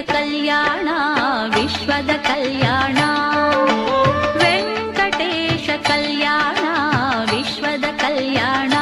ಕಲ್ಯಾಣ ವಿಶ್ವದ ಕಲ್ಯಾಣ ವೆಂಕಟೇಶ ಕಲ್ಯಾಣ ವಿಶ್ವದ ಕಲ್ಯಾಣ.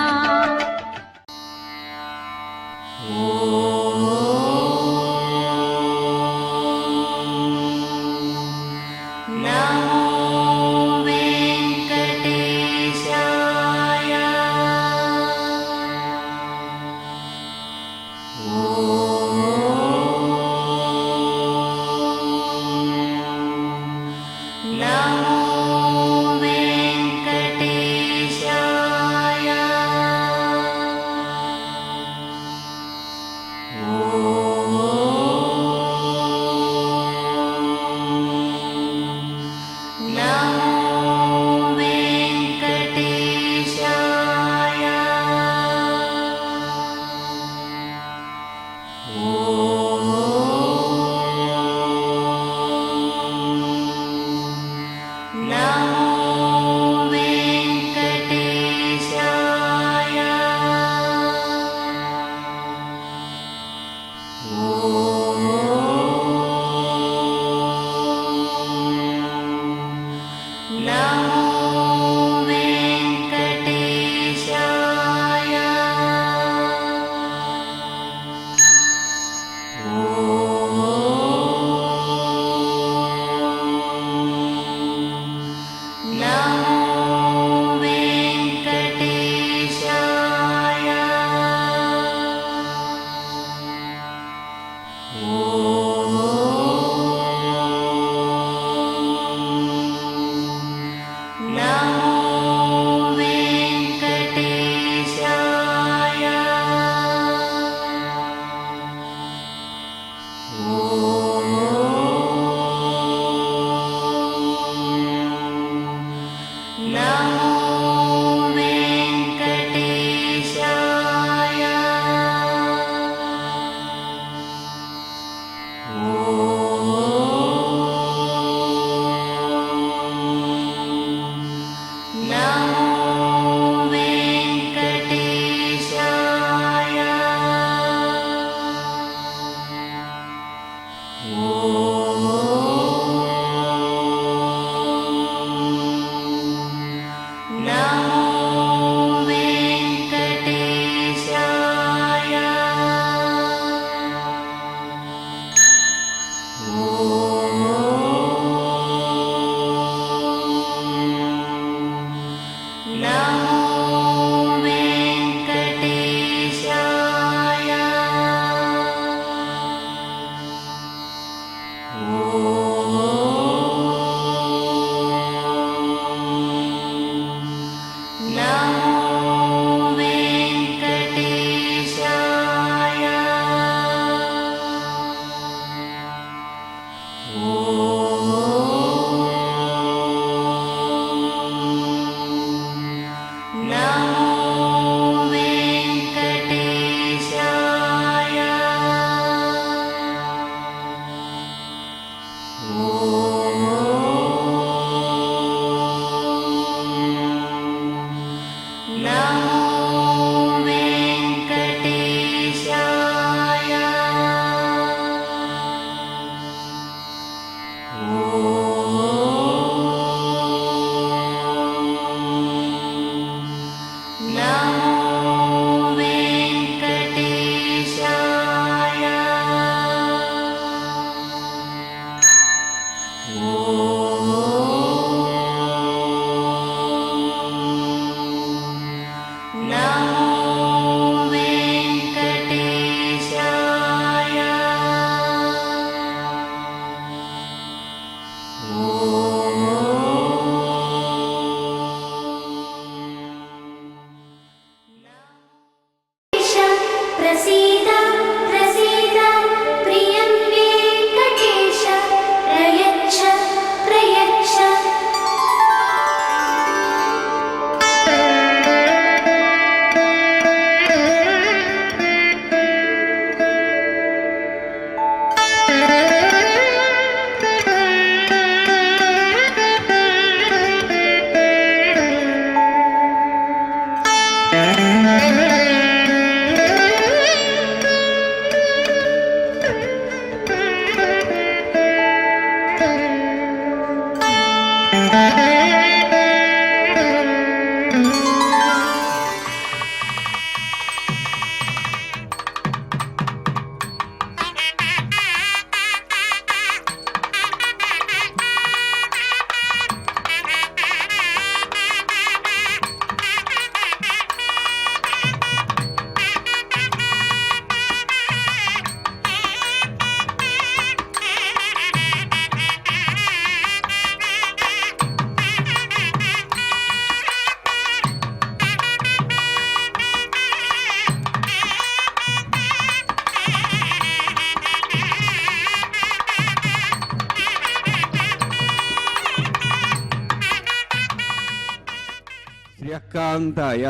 षट्कान्ताय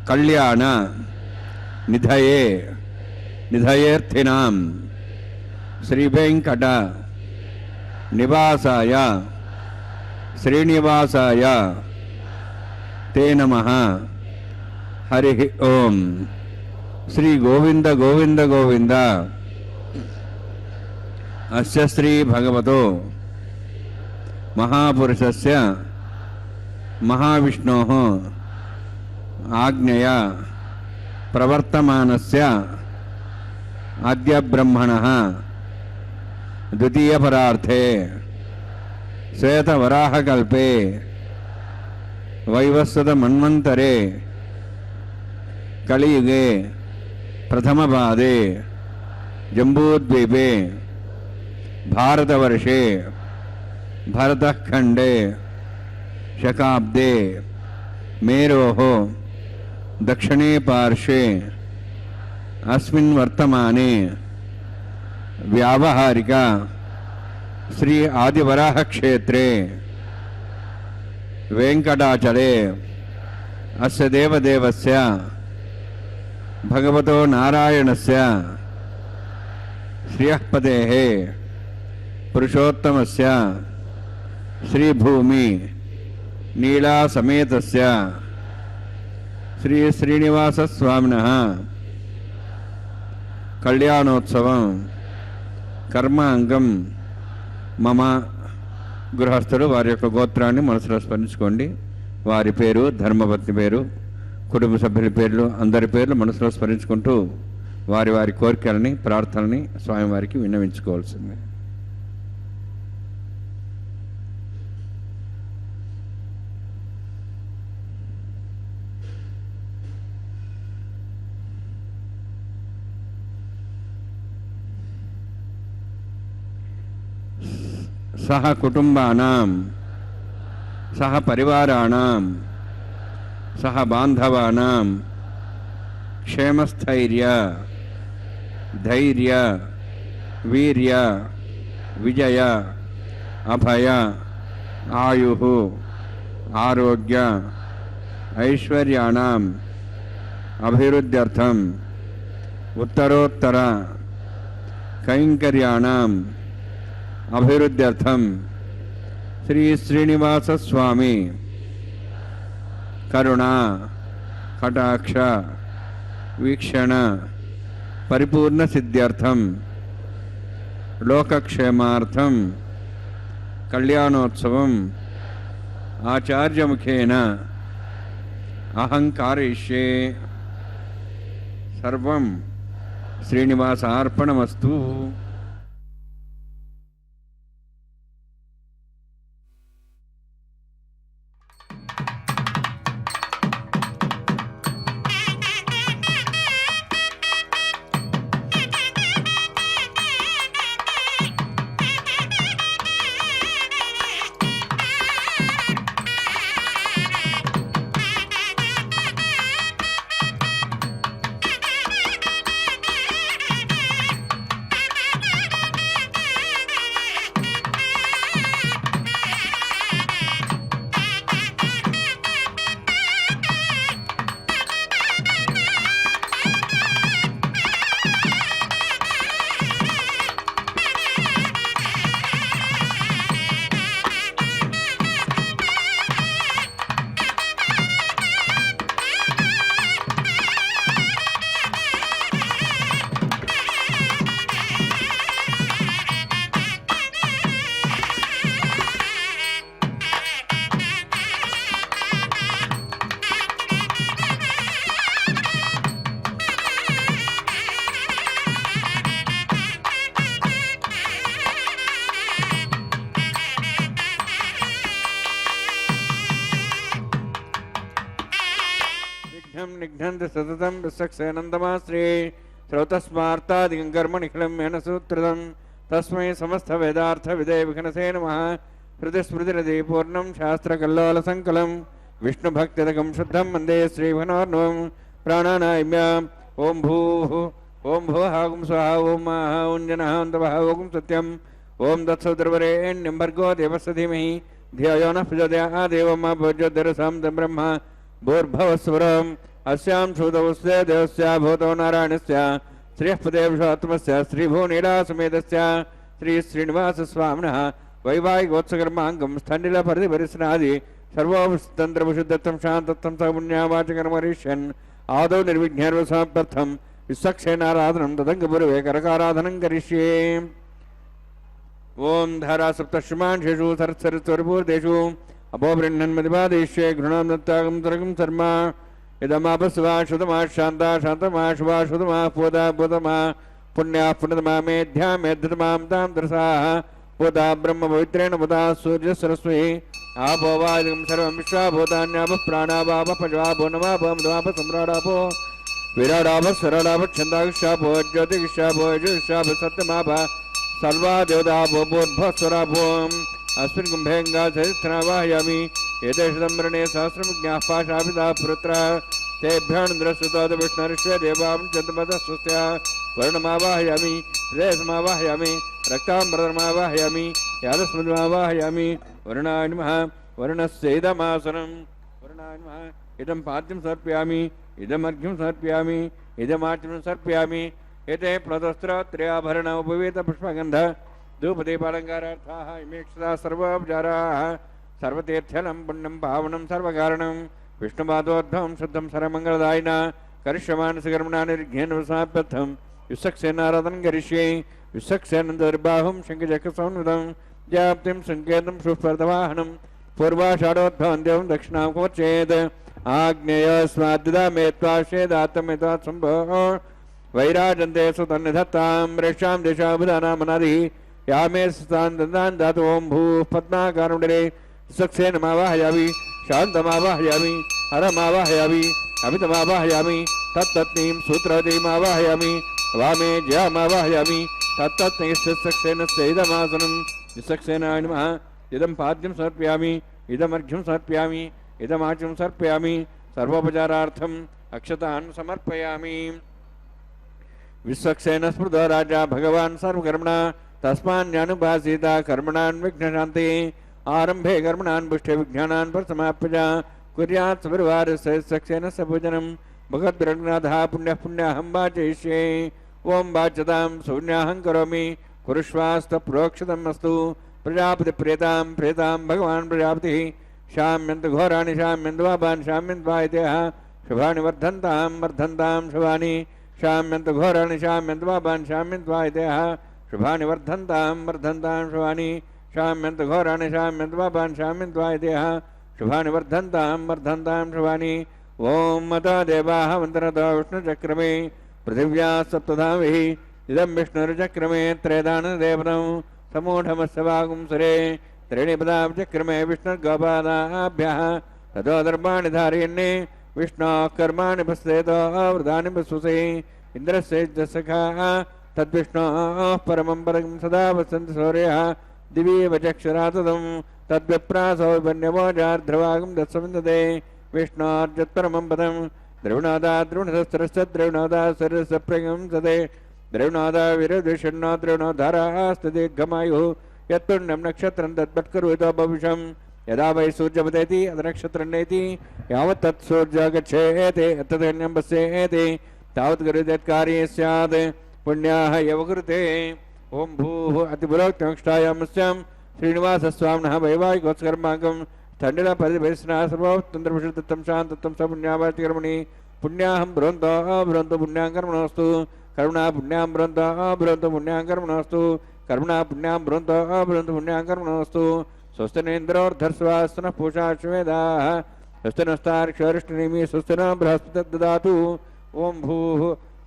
कल्याण निधये निधयेर्थिनां श्रीवेंकट निवासाय श्रीनिवासाय ते नमः। हरि ओम। श्री गोविंद गोविंद गोविंद। अस्य श्री भगवतो महापुरुषस्य महाविष्णोः आज्ञया प्रवर्तमानस्य आद्य ब्रह्मणः द्वितीय परार्थे श्वेतवराहकल्पे वैवस्वत मन्वन्तरे कलियुगे प्रथमपादे जम्बूद्वीपे भारतवर्षे भरतखण्डे शकाब्दे मेरोः दक्षिणे पार्श्वे अस्मिन् वर्तमाने व्यावहारिक श्री आदिवराह क्षेत्रे वेंकटाचले अस्य देवदेवस्य भगवतो नारायणस्य श्रियःपतेः पुरुषोत्तमस्य श्रीभूमि नीला समेतस्य श्री श्रीनिवास स्वामिनः कल्याणोत्सवं कर्मांगं मम గృహస్థులు వారి యొక్క గోత్రాన్ని మనసులో స్మరించుకోండి. వారి పేరు, ధర్మపత్ని పేరు, కుటుంబ సభ్యుల పేర్లు, అందరి పేర్లు మనసులో స్మరించుకుంటూ వారి వారి కోరికలని, ప్రార్థనని స్వామివారికి విన్నవించుకోవాల్సిందే. सह कुटुंबानां सह परिवाराणां सह बांधवानां क्षेमस्थैर्य धैर्य वीर्य विजय अभय आयुः आरोग्य ऐश्वर्याणाम् अभिवृद्ध्यर्थम् उत्तरोत्तर कैंकर्याणाम् अभिवृद्ध्यर्थम श्री श्रीनिवास स्वामी करुणा कटाक्ष वीक्षण परिपूर्ण सिद्ध्यर्थम लोकक्षेमार्थम कल्याणोत्सवम् आचार्य मुखेन अहं कारयिष्ये। सर्वं श्रीनिवासार्पणमस्तु। निघ्नन्ति सततं विसक्सेनन्दमाश्रे श्रौतस्मार्तादिकं कर्म निखिलं येन सूत्रितं तस्मै समस्तवेदार्थविदे विघ्नसे नमः। हृदयस्मृतिरदि पूर्णं शास्त्रकल्लोलसङ्कलं विष्णुभक्तिदकं शुद्धं वन्दे श्रीभनोर्नवं प्राणानायम्याम् ओं भूः ओं भुवः ओं स्वः ओं महाः ओं जनः ओं तपः ओं सत्यम् ओं तत्सवितुर्वरेण्यं भर्गो देवस्य धीमहि धियो नः प्रचोदयात् देवम् भोज्योतिरसं ब्रह्म भूर्भुवस्वरम् अस्यां श्रुतवस्य देवस्य भूतो नारायणस्य श्रीपदे विश्वात्मस्य श्रीभुवनीलासमेतस्य श्री श्रीनिवासस्वामिनः वैवाहिकोत्सकर्माङ्गं स्थण्डिलपरिपरिस्नादि सर्वोपतन्त्रविशुद्धत्वं शान्तत्वं सपुण्यावाचकर्मरिष्यन् आदौ निर्विघ्नर्वसमाप्त्यर्थं विश्वक्सेनाराधनं तदङ्गपूर्वे करकाराधनं करिष्ये। ओं धारा सप्तश्रमांशेषु सरस्वरपूर्तेषु अपोबृह्णन्मतिपादेश्ये गृणां दत्तागं तरगं शर्मा इदमापस्वा शुतमा शान्ता शान्तमा शुभा शुतमा पोदा पोतमा पुण्या पुण्यतमा मेध्या मेध्यतमां तां दर्शाः पोदा ब्रह्म पवित्रेण पोदा सूर्य सरस्वती आपो वायुं सर्वं विश्वाभूतान्यापः प्राणावापः पञ्चवापो नवापो मधवापः सम्राडापो विराडापः सरडापः छन्दाक्षापो ज्योतिक्षापो यजुक्षापः सत्यमापः सर्वा देवतापो भूर्भुवस्वरापो अस्मिन् कुम्भेऽङ्गासहस्रवाहयामि एतेषदम्बरणे सहस्रमज्ञाः पाशापिता पुरुत्रः तेभ्योऽन्द्रस्तुतोद विष्णुर्विश्वे देवां चन्द्रमतस्वस्य वर्णमावाहयामि हृदयसमावाहयामि रक्ताम्बरमावाहयामि यादस्मृतिमावाहयामि वरुणाय नमः वरुणस्य इदमासनं वरुणाय नमः इदं पाद्यं समर्पयामि इदमर्घ्यं समर्पयामि इदमाच्यं समर्पयामि एते प्लतस्त्रत्रयाभरण उपवीतपुष्पगन्ध धूपदीपालङ्कारार्थाः इमेक्षता सर्वोपचाराः सर्वतीर्थलं पुण्यं पावनं सर्वकारणं विष्णुपादोद्धवं शुद्धं सर्वमङ्गलदायिन करिष्यमानसकर्मणा निर्घ्येन समाप्यर्थं विश्वक्सेनाराधनं करिष्ये। विश्वक्सेनन्दर्बाहुं शङ्खचक्रसंयुतं व्याप्तिं सङ्केतं सुस्पर्धवाहनं पूर्वाषाढोद्भवं देवं दक्षिणां कुमर्चेत् आग्नेयस्माद्दिदा मे त्वाश्चेदात्तमेत्वा सम्भोः वैराजन्ते सुतन्निधत्तां रेषां देशाभिधानामनादिः या मे स्तान् दन्तान् दातु ओं भूः पद्माकारुण्डरे विश्वक्सेनमावाहयामि शान्तमावाहयामि हरमावाहयामि अमितमावाहयामि तत्तत्नीं सूत्रवतीमावाहयामि वामे जयामावाहयामि तत्तत्निश्चित्सक्सेनस्य इदमासनं विश्वक्सेनाय नमः इदं पाद्यं समर्पयामि इदमर्घ्यं समर्पयामि इदमाच्यं समर्पयामि सर्वोपचारार्थम् अक्षतान् समर्पयामि। विश्वक्सेन स्मृतो राजा भगवान् सर्वकर्मणा तस्मान्यानुभासीता कर्मणान् विघ्नशान्ति आरम्भे कर्मणान् पुष्टे विज्ञानान् परसमाप्य कुर्यात् सपरिवारस्य विश्वक्सेनस्य पूजनं भगवद्रघुनाथः पुण्यः पुण्याहं वाचयिष्ये। ओं वाच्यतां शून्याहं करोमि कुरुष्वास्तप्रोक्षितम् अस्तु प्रजापतिप्रेतां प्रेतां भगवान् प्रजापतिः शाम्यन्त घोराणि शाम्यन्त वापान् शाम्यन्त वायतेः शुभानि वर्धन्तां वर्धन्तां शुभानि शाम्यन्त घोराणि शाम्यन्त वापान् शाम्यन्त वायतेः शुभानि वर्धन्तां वर्धन्तां शुभानि शाम्यन्त घोराणि शाम्यन्त वापान् शाम्यन्त वायतेः शुभानि वर्धन्तां वर्धन्तां शुभानि। ओं मता देवाः वन्दनतो विष्णुचक्रमे पृथिव्या सप्तधाभिः इदं विष्णुर्चक्रमे त्रयदानदेवतं समूढमस्य वागुंसरे त्रीणि पदाचक्रमे विष्णुर्गोपादाभ्यः ततो दर्भाणि धारयन्ने विष्णोः कर्माणि पश्येतो वृदानि पश्वसे इन्द्रस्य सखाः तद्विष्णोः परमं पदं सदा वसन्ति सूर्यः दिवि वचक्षुरा तदं तद्विप्रासो विपन्यवोजार्ध्रवागं दत्सविन्दते विष्णोर्जत्परमं पदं द्रविणोदा द्रोणशस्त्रस्य द्रविणोदा सरस्य प्रगं सदे द्रविणोदा विरद्विषण्णो द्रविणोधारास्ते दीर्घमायुः यत्पुण्यं नक्षत्रं तद्वत्करोतो भविष्यं यदा वै सूर्यपतेति अधनक्षत्रन्नेति यावत् तत् सूर्यः गच्छेते तदन्यं पश्येते तावत् करोति स्यात् पुण्याः यव कृते। ओं भूः अतिपुरोक्तमक्षायामस्यां श्रीनिवासस्वामिनः वैवाहिकोत्सकर्माकं स्थण्डिलपरिपरिस्नाः सर्वोत्तन्त्रविशुद्धत्वं शान्तत्वं सपुण्यावाचिकर्मणि पुण्याहं ब्रुवन्तो ब्रुवन्तु पुण्यां कर्मणोऽस्तु करुणा पुण्यां ब्रुवन्तो ब्रुवन्तु पुण्यां कर्मणोऽस्तु कर्मणा पुण्यां ब्रुवन्तो ब्रुवन्तु पुण्यां कर्मणोऽस्तु। स्वस्ति नेन्द्रोर्धर्स्वास्तनः पूषा श्वेदाः स्वस्ति नस्तार्क्ष्यरिष्टनेमि स्वस्ति न बृहस्पतिर्ददातु। ओं भूः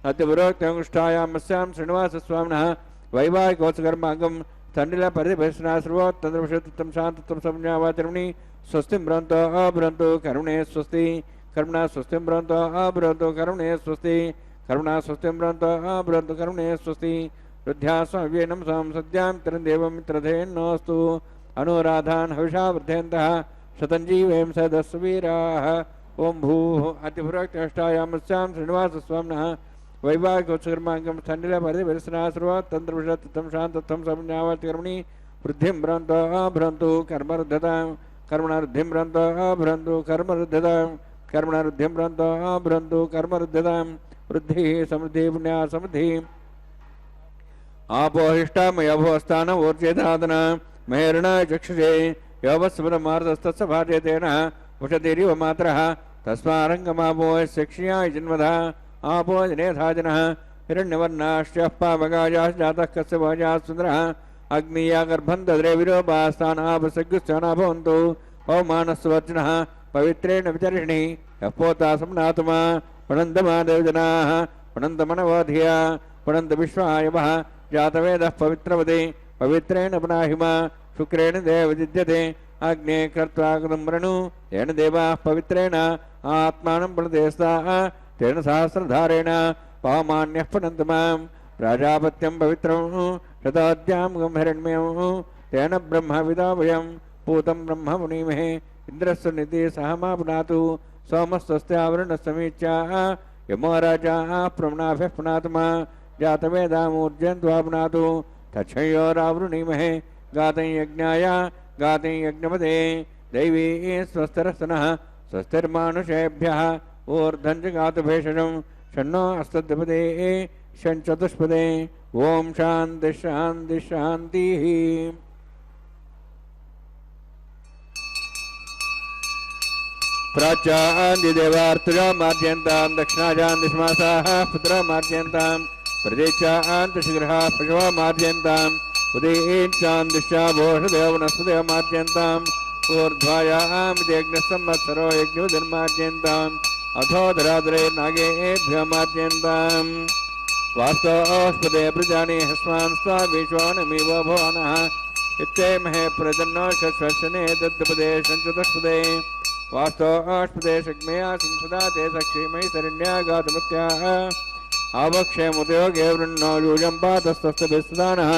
अतिपुरोक्तमनुष्ठायामस्यां श्रीनिवासस्वामिनः वैवाहिकोत्सकर्माकं स्थण्डिलपरिपरिस्नाः सर्वोत्तन्त्रविशुद्धत्वं शान्तत्वं सपुण्यावाचिकर्मणि स्वस्तिं ब्रुवन्तो ब्रुवन्तु करुणे स्वस्ति कर्मणा स्वस्तिं ब्रुवन्तो ब्रुवन्तु करुणे स्वस्ति कर्मणा स्वस्तिं ब्रुवन्तो ब्रुवन्तु करुणे स्वस्ति। रुद्ध्यास्मव्येनं स्वां सद्यां तिरन्देवं मित्रधेन्नोऽस्तु अनुराधान् हविषा वृद्धेन्तः शतञ्जीवें सदस्वीराः। ओं भूः अतिपुरोक्तमष्टायामस्यां श्रीनिवासस्वामिनः वैवाहिकोत्सकर्माकं स्थण्डिलपरिपरिस्नाः सर्वोत्तन्त्रविशुद्धत्वं शान्तत्वं सपुण्यावाचिकर्मणि वृद्धिं भ्रंतो अभ्रंतु कर्मरुद्धतां कर्मणारुद्धिं भ्रंतो अभ्रंतु कर्मरुद्धतां कर्मणारुद्धिं भ्रंतो अभ्रंतु कर्मरुद्धतां वृद्धिः समृद्धिः पुण्या समृद्धिः आपोहिष्टामयभोस्थान ऊर्जेदादन महेरण चक्षुषे योवस्वरमार्दस्तस्य भार्यतेन वशतिरिव मात्रः तस्मारङ्गमापो शिक्ष्याय जिन्वधा आपो जनेधाजनः हिरण्यवर्णाश्च पावगायाः जातः कस्य भोजाः सुन्दरः अग्निया गर्भं दद्रे विरोपास्तानापसग्युश्चाना भवन्तु पवमानस्वचनः पवित्रेण विचर्षणि यः पोता सम्नातुमा पुनन्दमादेवजनाः पुनन्दमनवधिया पुनन्दविश्वायवः जातवेदः पवित्रवदे पवित्रेण पुनाहिमा शुक्रेण देवजिद्यते अग्ने कृत्वा कृतम्रणु तेन देवाः पवित्रेण आत्मानं प्रणदेस्ताः तेन सहस्रधारेण पवमान्यः पुनन्दमां प्राजापत्यं पवित्रं शताद्यां गंहिरण्यं तेन ब्रह्मविदा वयं पूतं ब्रह्म मुनीमहे इन्द्रस्य निधि सहमा पुनातु सोमस्तस्यावरणसमीच्या यमो राजा प्रमणाभ्यः पुनातमा जातवेदामूर्जन्त्वा पुनातु तच्छयोरावृणीमहे गातं यज्ञाय गातं यज्ञपदे दैवी स्वस्तिरस्तनः स्वस्तिर्मानुषेभ्यः ऊर्ध्वं च गातु भेषजं षण्णो अस्तद्विपदे षण्चतुष्पदे ओम शांति शांति शांतिः प्राच्यान्दिदेवार्तुजामार्जयन्तां दक्षिणाजान्दिश्मासाः पुत्रमार्जयन्तां प्रदेशान्तशिग्रः पशवमार्जयन्ताम् उदीचान्दिशा भोषदेवनस्पदेवमार्जयन्ताम् ऊर्ध्वायामिदेग्नसंवत्सरो यज्ञोदर्मार्जयन्ताम् अथो धराधरे नागेभ्यो मार्जयन्ताम् वास्तोस्पदे प्रजानि हस्मान् स्वा विश्वानमिव भुवनः इत्येमहे प्रजन्नो शश्वशने दद्दपदे सञ्चतुष्पदे वास्तोस्पदे शग्मया संसदा ते सक्षीमयि शरण्या गातमत्याः आवक्षेमुदयोगे वृन्नो यूजं पातस्तस्तभिस्तानः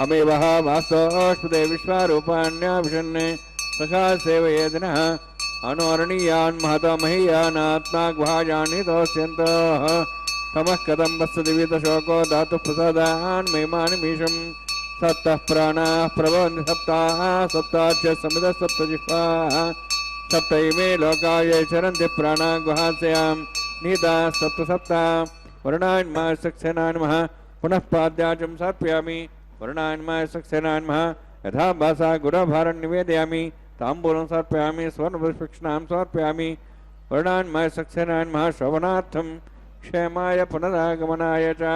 अमेवः वास्तोस्पदे विश्वारूपाण्याभिषन्ने सखा सेवयेदिनः अनोरणीयान् महतो महीयानात्मा गुहायान् हितोऽस्यन्तः तमः कथं वस्तुदिवितशोको धातुः प्रसादान् मेमानिमीशं सप्तः प्राणाः प्रभवन्ति सप्ताः सप्ताच्च समितः सप्तजिह्वाः सप्त इमे लोकाय चरन्ति प्राणाः गुहास्यां नीताः सप्त सप्ता वर्णान्माय सक्सेनान्मः पुनः पाद्याचं समर्पयामि वर्णान्माय सक्सेनान्मः यथा भासा गुरभारं निवेदयामि ताम्बूलं समर्पयामि स्वर्णपुष्पक्षणां समर्पयामि वर्णान्माय सक्सेनान्मः शोभनार्थं क्षेमाय पुनरागमनाय च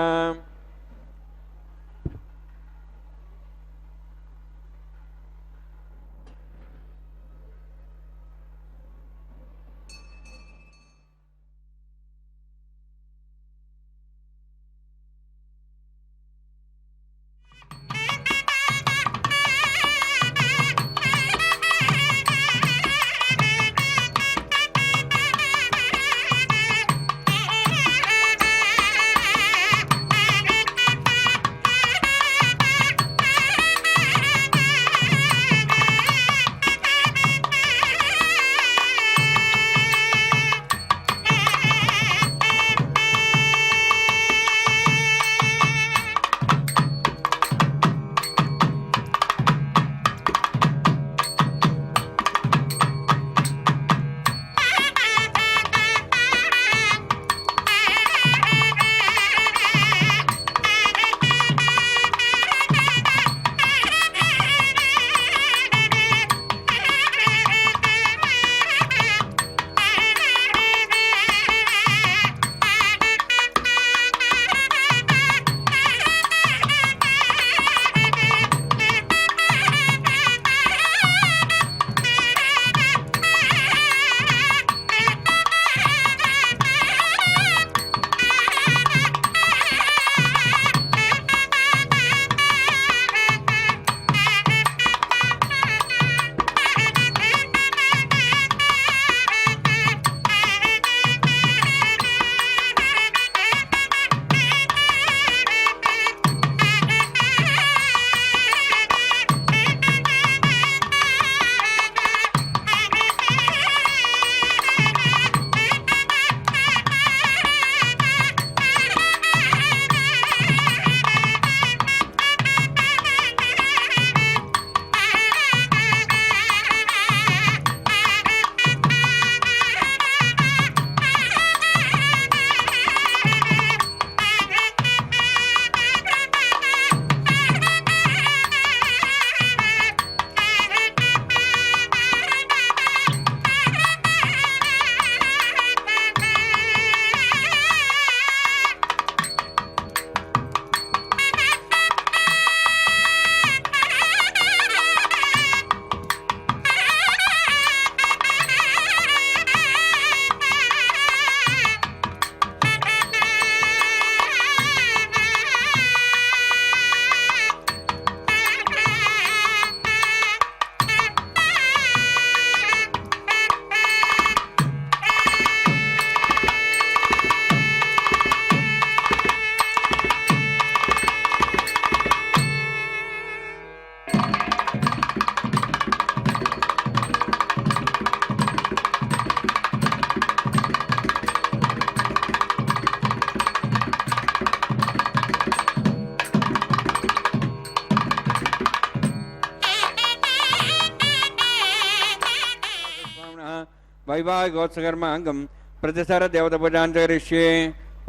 वैवाहिकोत्सकर्माङ्गं प्रतिसरदेवतपूजां च करिष्ये।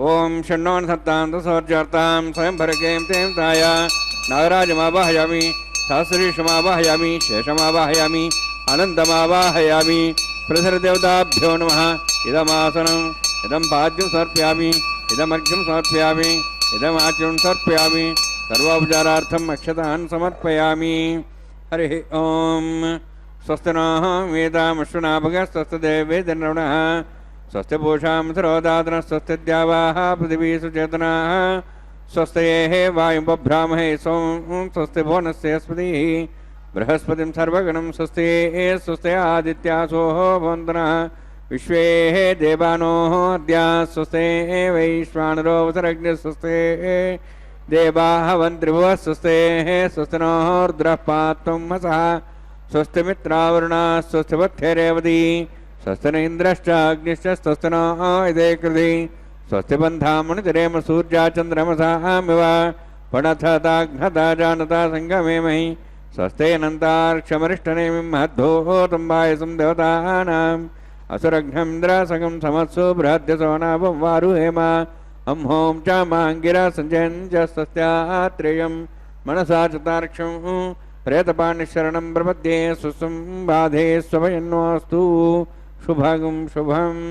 ओम षण्णोन सत्तां सोर्जार्तां स्वयंभरकें तें ताय नागराजमावाहयामि सहस्रीशमावाहयामि शेषमावाहयामि अनन्तमावाहयामि प्रसरदेवताभ्यो नमः। इदमासनम् इदं पाद्यं समर्पयामि इदमर्घ्यं समर्पयामि इदमाच्यं समर्पयामि सर्वोपचारार्थम् अक्षतान् समर्पयामि। हरिः ओम स्वस्ति नः वेदामश्वनाभगः स्वस्ति देवेन्द्रवणः स्वस्ति पूषां सरोदातनः स्वस्ति द्यावाः पृथिवी सुचेतनाः स्वस्तेः वायुबभ्रामहे सोम स्वस्ति भुवनस्य स्पतिः बृहस्पतिं सर्वगणं स्वस्ति स्वस्ति आदित्यासोः भवन्तनः विश्वे देवानोः अद्या स्वस्ति वैश्वानरो वसुरग्निः स्वस्ति देवाः वन्त्रिभुवः स्वस्ति स्वस्ति नो रुद्रः पात्वं हसः स्वस्ति मित्रावरुणा स्वस्ति वत्थेरेवती स्वस्ति न इन्द्रश्च अग्निश्च स्वस्ति नो इदे कृधि स्वस्ति बन्धामुनितिरेम सूर्या चन्द्रमसामिव पणथताघ्नता जानता सङ्गमेमहि स्वस्ति अनन्तार्क्षमरिष्टनेमिं महद्भूतं वायसं देवतानाम् असुरघ्नमिन्द्रसगं समत्सु बृहद्यसो नाभं वारुहेम अं हों च माङ्गिरा सञ्जयं च स्वस्त्यात्रेयं मनसा च तार्क्ष्यं प्रेतपाणिशरणं प्रपद्ये सुसं बाधे स्वभयन्नोऽस्तु शुभगं शुभम्।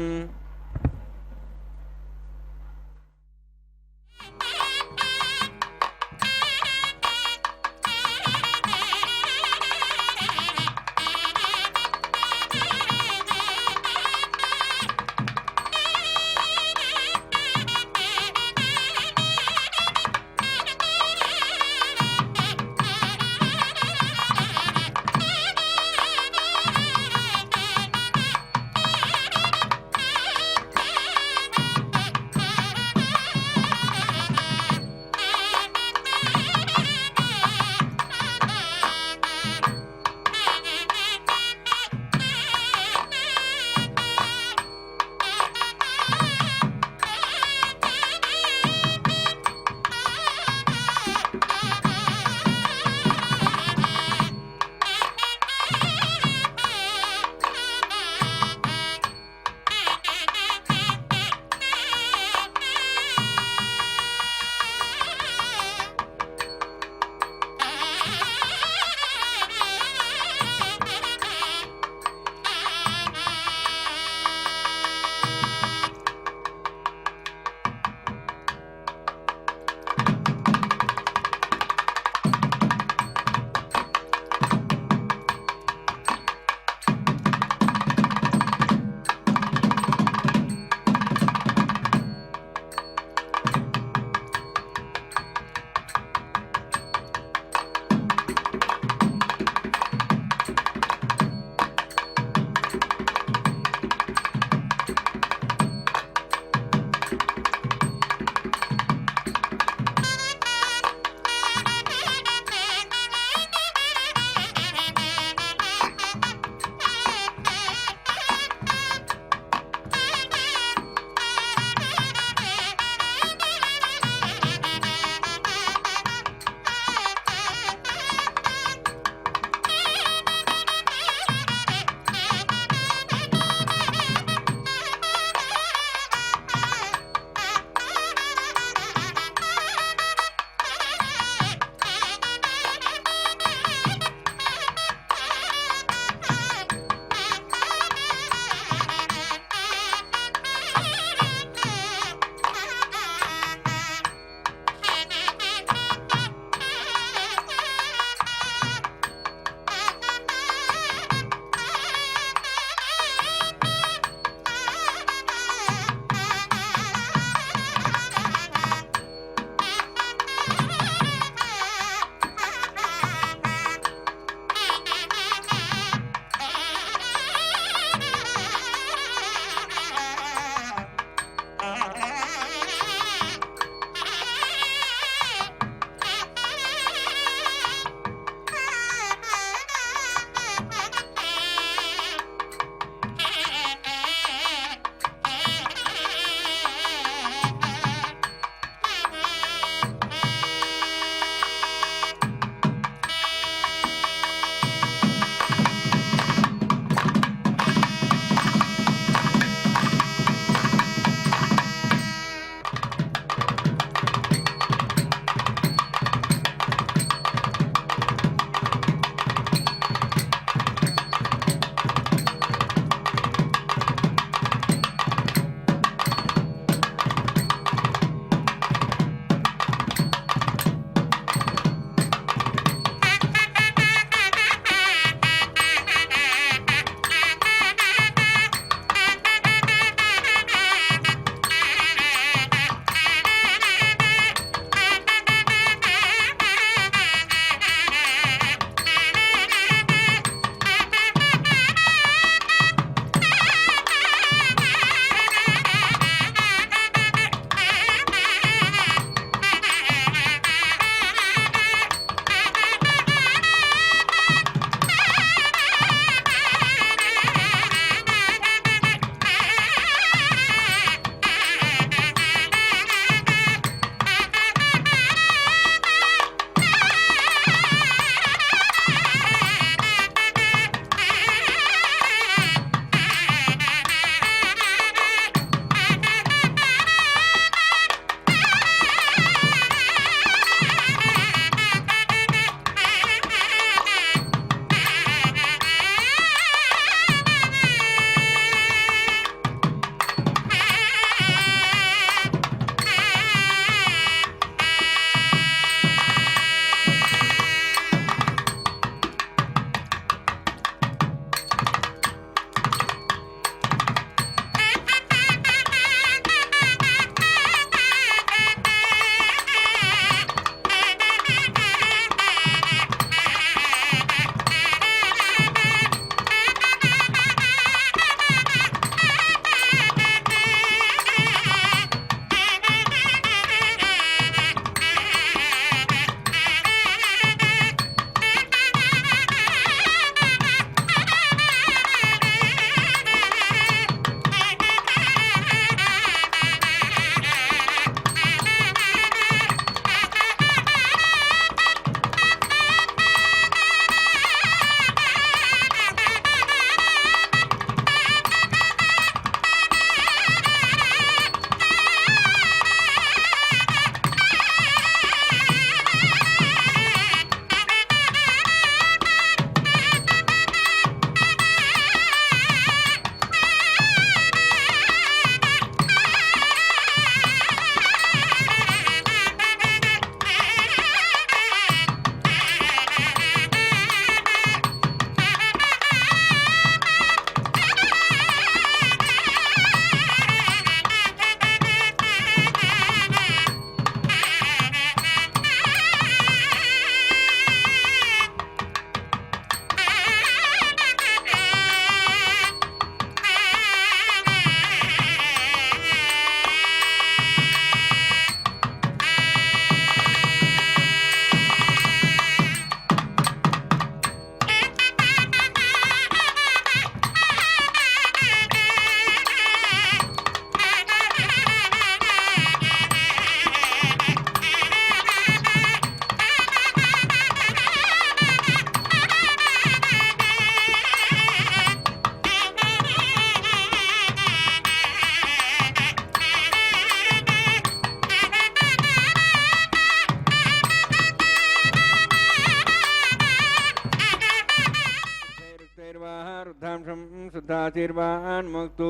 शुद्धाशीर्वान्मुक्तु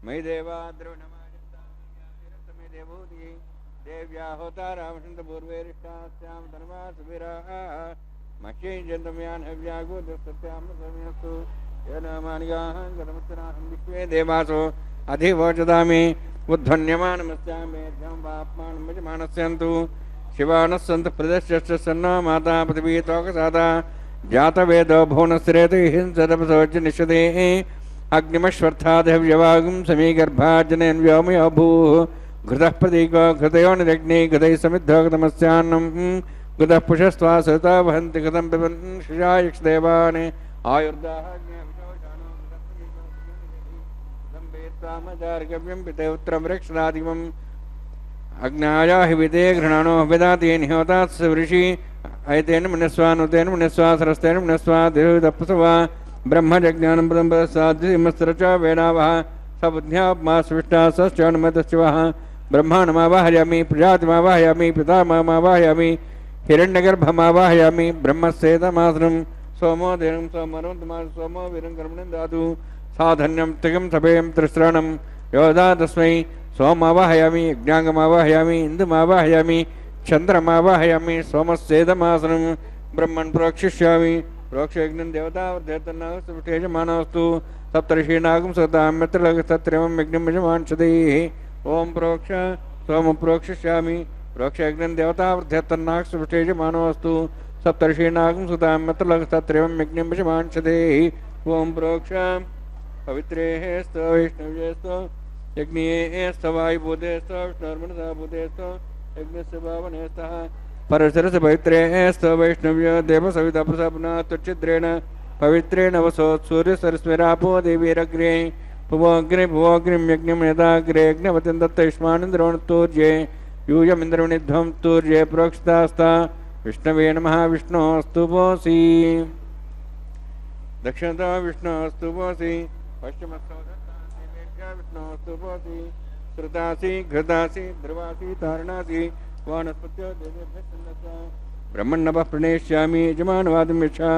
मयि देवा द्रवणमाय देवूति देव्या होता रामचन्द्रपूर्वेरिष्टास्यां धर्मा सुवीराः मह्यै जन्तम्यान् हव्यागो दुःसत्यां समयस्तु येन मानिगाः गतमुत्तराहं विश्वे देवासो अधिवोचदामि उद्धन्यमानमस्यामेध्यं वाप्मानं यजमानस्यन्तु शिवानः सन्तु प्रदश्यश्च सन्नो माता पृथिवी तोकसादा जातवेदो भुवनस्रेति हिंसदपसोच निषदे अग्निमश्वर्थादव्यवागुं समीगर्भाजनेन व्योमयो भूः घृतः प्रतीको घृतयो निरग्नि घृतैः समिद्धो घृतमस्यान्नं घृतः पुषस्त्वा सरिता वहन्ति घृतं पिबन् शिशायक्षदेवान् आयुर्दाहज्ञाविशोषाणोमचार्गव्यं पितेउत्रं वृक्षरादिवम् अग्नाया हिविते घृणानो विदातेन होतात्स वृषि ऐतेन मुनिस्वानुतेन मुनिस्वा सरस्तेन मुनिस्वा देवदप्पसवा ब्रह्मजज्ञानं पदं पदसाद्यमस्त्रच वेदावः सबुद्ध्यात्मा सविष्टा सश्चानुमतश्चवः ब्रह्माणमावाहयामि प्रजातिमावाहयामि पितामहमावाहयामि हिरण्यगर्भमावाहयामि ब्रह्मस्येदमासनं सोमो देनं सोमरुन्तमा सोमो वीरं कर्मणं दातु साधन्यं तिगं सभेयं त्रिस्रणं योदा तस्मै सोमावाहयामि यज्ञाङ्गमावाहयामि इन्दुमावाहयामि चन्द्रमावाहयामि सोमस्येदमासनं ब्रह्मन् प्रोक्षिष्यामि प्रोक्षयज्ञं देवतावर्धयतन्नास्तुष्टेजमानोऽस्तु सप्तर्षीणागं सतां मित्रलगस्तत्रेवं यज्ञं यजमांशदैः ॐ प्रोक्ष सोम प्रोक्षिष्यामि प्रोक्षयज्ञं देवतावर्धयतन्नास्तुष्टेजमानोऽस्तु सप्तर्षीणागं सतां मित्रलगस्तत्रेवं यज्ञं यजमांशदैः ॐ प्रोक्ष पवित्रेः स्तो वैष्णव्येस्तो यज्ञे स्तवायुभूतेस्तो विष्णुर्मनसा भूतेस्तो यज्ञस्य पावनेस्तः परशरस्य पवित्रे स्तो वैष्णव्य देवसविताप्रसापना तुच्छिद्रेण पवित्रेण वसोत् सूर्यसरस्वरापो देवीरग्रे भुवोऽग्निं यज्ञं यदाग्रे यज्ञवतिं दत्तयुष्मानिन्द्रोणतूर्ये यूयमिन्द्रवणिध्वं तूर्ये प्रोक्षितास्ता विष्णवे नमः विष्णोऽस्तु भोसि दक्षिणतो विष्णोऽस्तु भोसि पश्चिमतो विष्णोऽस्तु भोसि श्रुतासि घृतासि ध्रुवासि तारणासि वानस्पत्यो देवेभ्यः ब्रह्मण्णवः प्रणेष्यामि यजमानवादिं यच्छा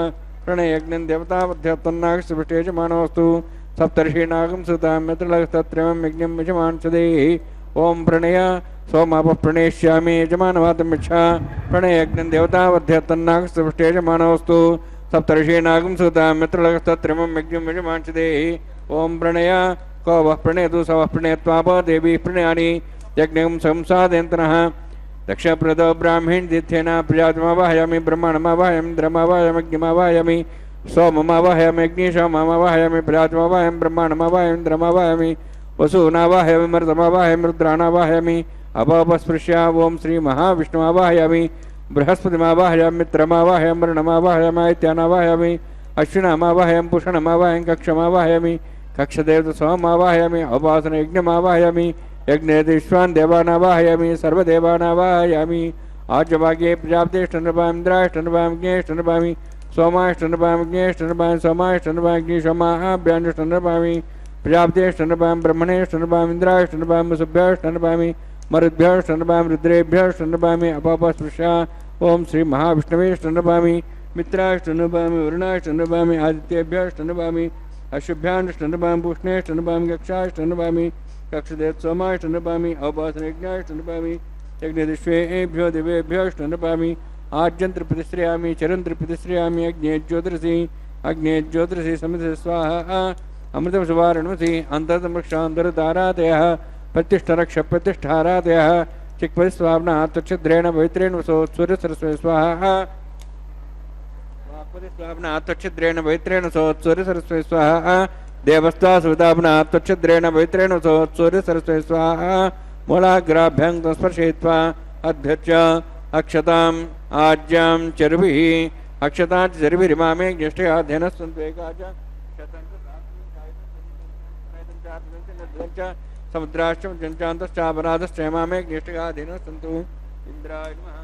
प्रणयज्ञं देवतावध्यतन्नागस्पृष्टे यजमानोऽस्तु सप्तर्षीणागं सुतां मित्रलगस्तत्रेवं यज्ञं यजमांशदैः ॐ प्रणय सोमापः प्रणेष्यामि यजमानवादिं यच्छा प्रणयज्ञं देवतावध्यतन्नागस्पृष्टे यजमानोऽस्तु सप्तर्षीणागं सुतां मित्रलगस्तत्रेवं यज्ञं यजमांशदैः ॐ प्रणय को वः प्रणयतु स वः प्रणयत्वापो देवी प्रणयानि यज्ञं संसादयन्तनः दक्षप्रदो ब्राह्मीण दिथ्येन प्रजातिमावाहयामि ब्रह्माणमावाहयामि इन्द्रमावाहयामि अग्निमावाहयामि सोममावाहयामि अग्निशोममावाहयामि प्रजातिमावाहयामि ब्रह्माणमावाहयामि इन्द्रमावाहयामि वसूनावाहयामि मरुतमावाहयामि रुद्राणावाहयामि अपोपस्पृश्य ॐ श्रीमहाविष्णुमावाहयामि बृहस्पतिमावाहयामि मित्रमावाहयामि वरुणमावाहयामि आदित्यानावाहयामि अश्विनामावाहयामि पुषणमावाहयामि कक्षमावाहयामि कक्षदेवतसोमावाहयामि उपासनयज्ञमावाहयामि यज्ञेश्वान् देवानावाहयामि सर्वदेवानावाहयामि आज्यभाग्ये प्रजापतिष्ठनृपाम् इन्द्राष्टनृपाम् ज्ञेष्ठनृपामि सोमाष्टनृपाम् ज्ञेष्ठनृपामि सोमाष्टनृपामि अग्निशोमाभ्याण्ष्टनृपामि प्रजापतिष्ठनृपाम् ब्रह्मणेष्टनृपाम् इन्द्राष्टनृपामि वसुभ्यष्टनृपामि मरुद्भ्यष्टनृपामि रुद्रेभ्यष्टनृपामि अपापस्पृश्या ॐ श्रीमहाविष्णवेष्टनृपामि मित्राष्टनृपामि वरुणाष्टनृपामि आदित्येभ्यष्टनृपामि अशुभ्याष्टनृपामि पूष्णेष्टनृपामि कक्षाष्टनृपामि कक्षदेवसोमाष्टनृपामि औपासनयज्ञाष्टनृपामि यज्ञदिष्वेभ्यो दिवेभ्योष्टनृपामि आज्यन्त्रप्रतिश्रयामि चरन्त्रप्रतिश्रयामि अग्ने ज्योतिषि समिति स्वाहा अमृतं सुवारणमसि अन्तर्तमक्षान्तरतारातयः प्रतिष्ठरक्षप्रतिष्ठारातयः चिक्परिस्वाम्ना त्वच्छिद्रेण पवित्रेण वसो सूर्यसरस्वती स्वाहा स्वाप्ना त्वच्छिद्रेण पवित्रेण वसो सूर्यसरस्वती स्वाहा देवस्ता सुतापना त्वच्छिद्रेण पवित्रेण वसो सूर्यसरस्वती स्वाहा मूलाग्राभ्यां स्पर्शयित्वा अध्यक्ष अक्षताम् आज्यां चरुभिः अक्षतां चरुभिरिमामे ज्येष्ठयाध्ययनः सन्तु एकाच समुद्राश्च चञ्चान्तश्चापराधश्चैमामे ज्येष्ठयाध्ययनः सन्तु इन्द्राय नमः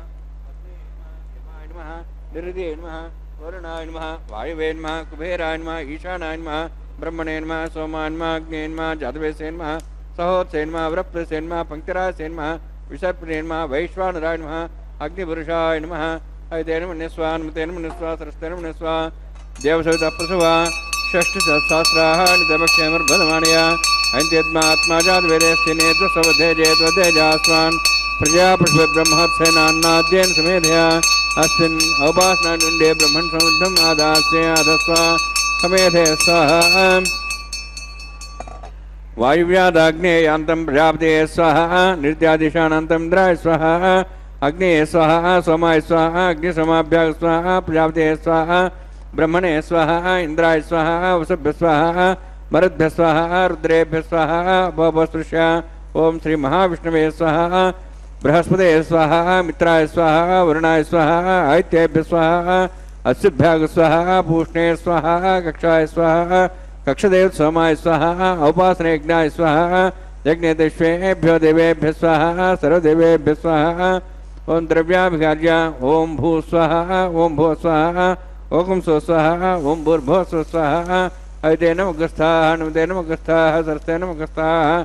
अग्नेय नमः निरुदे नमः वरुणाय नमः वायुवे नमः कुबेराय नमः ईशानाय नमः ब्रह्मणे नमः सोमाय नमः अग्ने नमः जातवेसे नमः सहोत्से नमः वृप्रेसे नमः पंक्तिरासे नमः विसर्पणे नमः वैश्वानराय नमः अग्निपुरुषाय नमः अयतेन मन्यस्वा नमतेन मन्यस्वा सरस्तेन मन्यस्वा देवसविता प्रसवा षष्ठसहस्राणि तपक्षेमर्भदमानया अन्त्यद्मात्मा जातवेदेऽस्ति नेत्रसवधेजेत्वधेजास्वान् प्रजा पुष्पब्रह्मत्सेनान्नाद्येन समेधया अस्मिन् औपासनादण्डे ब्रह्मन् समुद्धम् आदास्ये आधस्वा समेधे स्वाहा वायुव्यादाग्नेयान्तं प्रजापते स्वाहा नृत्यादिशानान्तं इन्द्राय स्वाहा अग्ने स्वाहा सोमाय स्वाहा अग्निसोमाभ्याग स्वाहा प्रजापते स्वाहा ब्रह्मणे स्वाहा इंद्राय स्वाहा वसुभ्य स्वाहा मरुद्भ्य स्वाहा रुद्रेभ्य स्वाहा भवस्पृश्य ओम श्री महाविष्णवे स्वाहा बृहस्पते स्वाहा मित्राय स्वाहा वरुणाय स्वाहा आदित्येभ्य स्वाहा अश्विभ्याग स्वाहा पूष्णे स्वाहा कक्षाय स्वाहा कक्षदेव सोमाय स्वाहा औपासनयज्ञाय स्वाहा यज्ञेतेष्वेभ्यो देवेभ्य स्वाहा सर्वदेवेभ्य स्वाहा ओम द्रव्याभिघार्य ओम भू स्वाहा ओम भो स्वाहा ओम सो स्वाहा ओम भूर्भो सो स्वाहा अयते नमगस्थाः नमते नमगस्थाः सरस्ते नमगस्थाः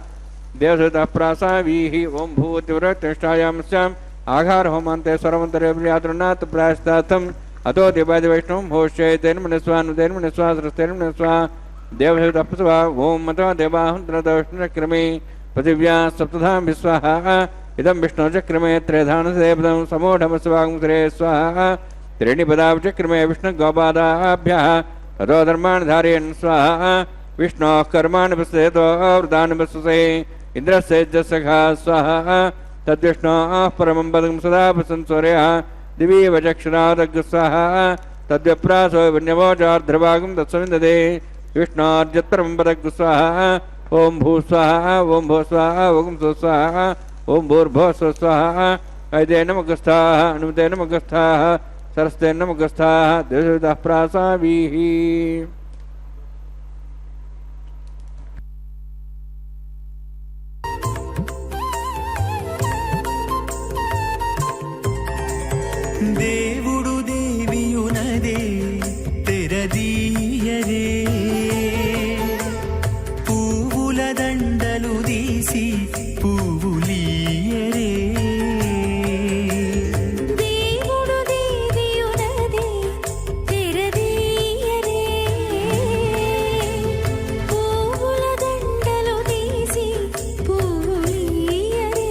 देवसुतः प्रासावीः ओम भूतिव्रतिष्ठायामस्याम् आघार होमान्ते सर्वमन्तरेभ्यातृणात् प्रायस्तार्थम् अतो देवादिवैष्णवं होष्येतेन मनस्वा नुतेन मनस्वा सरस्तेन मनस्वा देवसुतः प्रसवा ओम मतो देवाहुन्द्रदविष्णुचक्रमे पृथिव्या सप्तधां विस्वाहा इदं विष्णुचक्रमे त्रेधानसेपदं समूढमस्वागुंसरे स्वाहा त्रीणि पदावचक्रमे विष्णुगोपादाभ्यः ततो धर्माणि धारयन् स्वाहा विष्णोः कर्माणि पश्येतो वृतानि पश्यसे इन्द्रस्य सखा स्वाहा तद्विष्णोः परमं पदं सदा प्रसंसोर्यः दिवि वचक्षुरादग् स्वाहा तद्व्यप्रासो वन्यवोचार्ध्रभागं तत्सविन्दते विष्णोर्जत्परमं पदग् स्वाहा ओम भू स्वाहा ओम भो स्वाहा ओम सो स्वाहा ओम भूर्भो सो स्वाहा अयते नमगस्थाः अनुमते नमगस्थाः सरस्ते नमगस्थाः देवसुतः प्रासावीः దేవుడు దేవియునదే తెరదీయరే పువ్వుల దండలు తీసి పువ్వులీయరే దేవుడు దేవియునదే తెరదీయరే పువ్వుల దండలు తీసి పువ్వులీయరే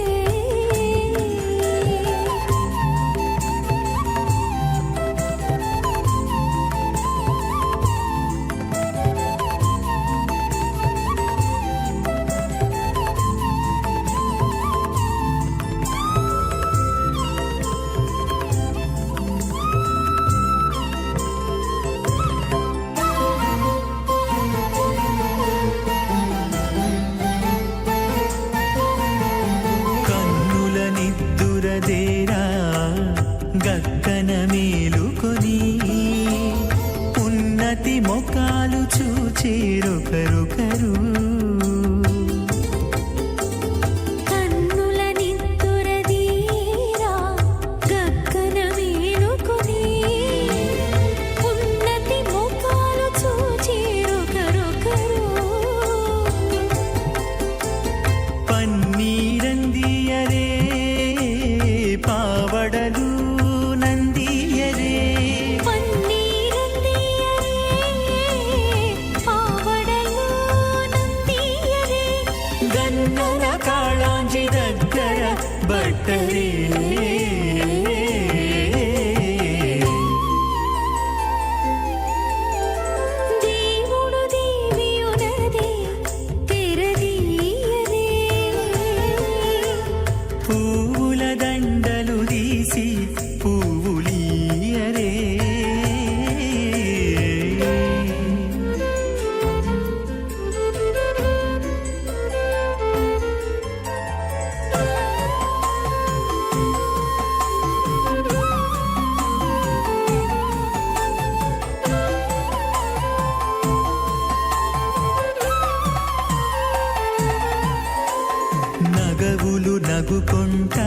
కన్నుల నిద్దురదేరా గక్కన మేలుకొని ఉన్నతి మొకాలు చూచేరొకరొకరు కన్నుల నిద్దురదీరా గగ్గన మేలుకొని ఉన్నతి ముఖాలు చూచేరొకరొకరు పన్నీరందియరే పావడలు నందియరే పన్నీరందియరే పావడలు నందియరే గన్నర కాళాంజి దగ్గర బట్టరే దేవుడు దేవియునదే తెరదీయరే పువ్వుల దండలు తీసి పువ్వులీయరే నగవులు నగుకొంటా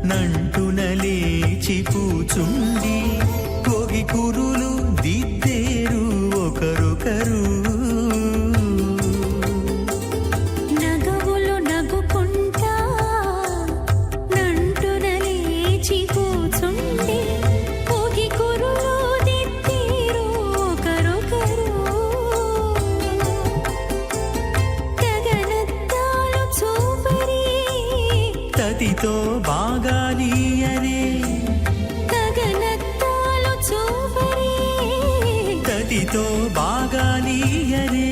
నంటున లేచి కూచుండి పొగి కురులు దిద్దేరు ఒకరొకరు నగవులు నగుకుంటా నంటున లేచి కూచుండి పొగి కురులు దిద్దేరు ఒకరొకరు తతితో బాగాలీయరే గగనత్తాలు చూపరే తతితో బాగాలీయరే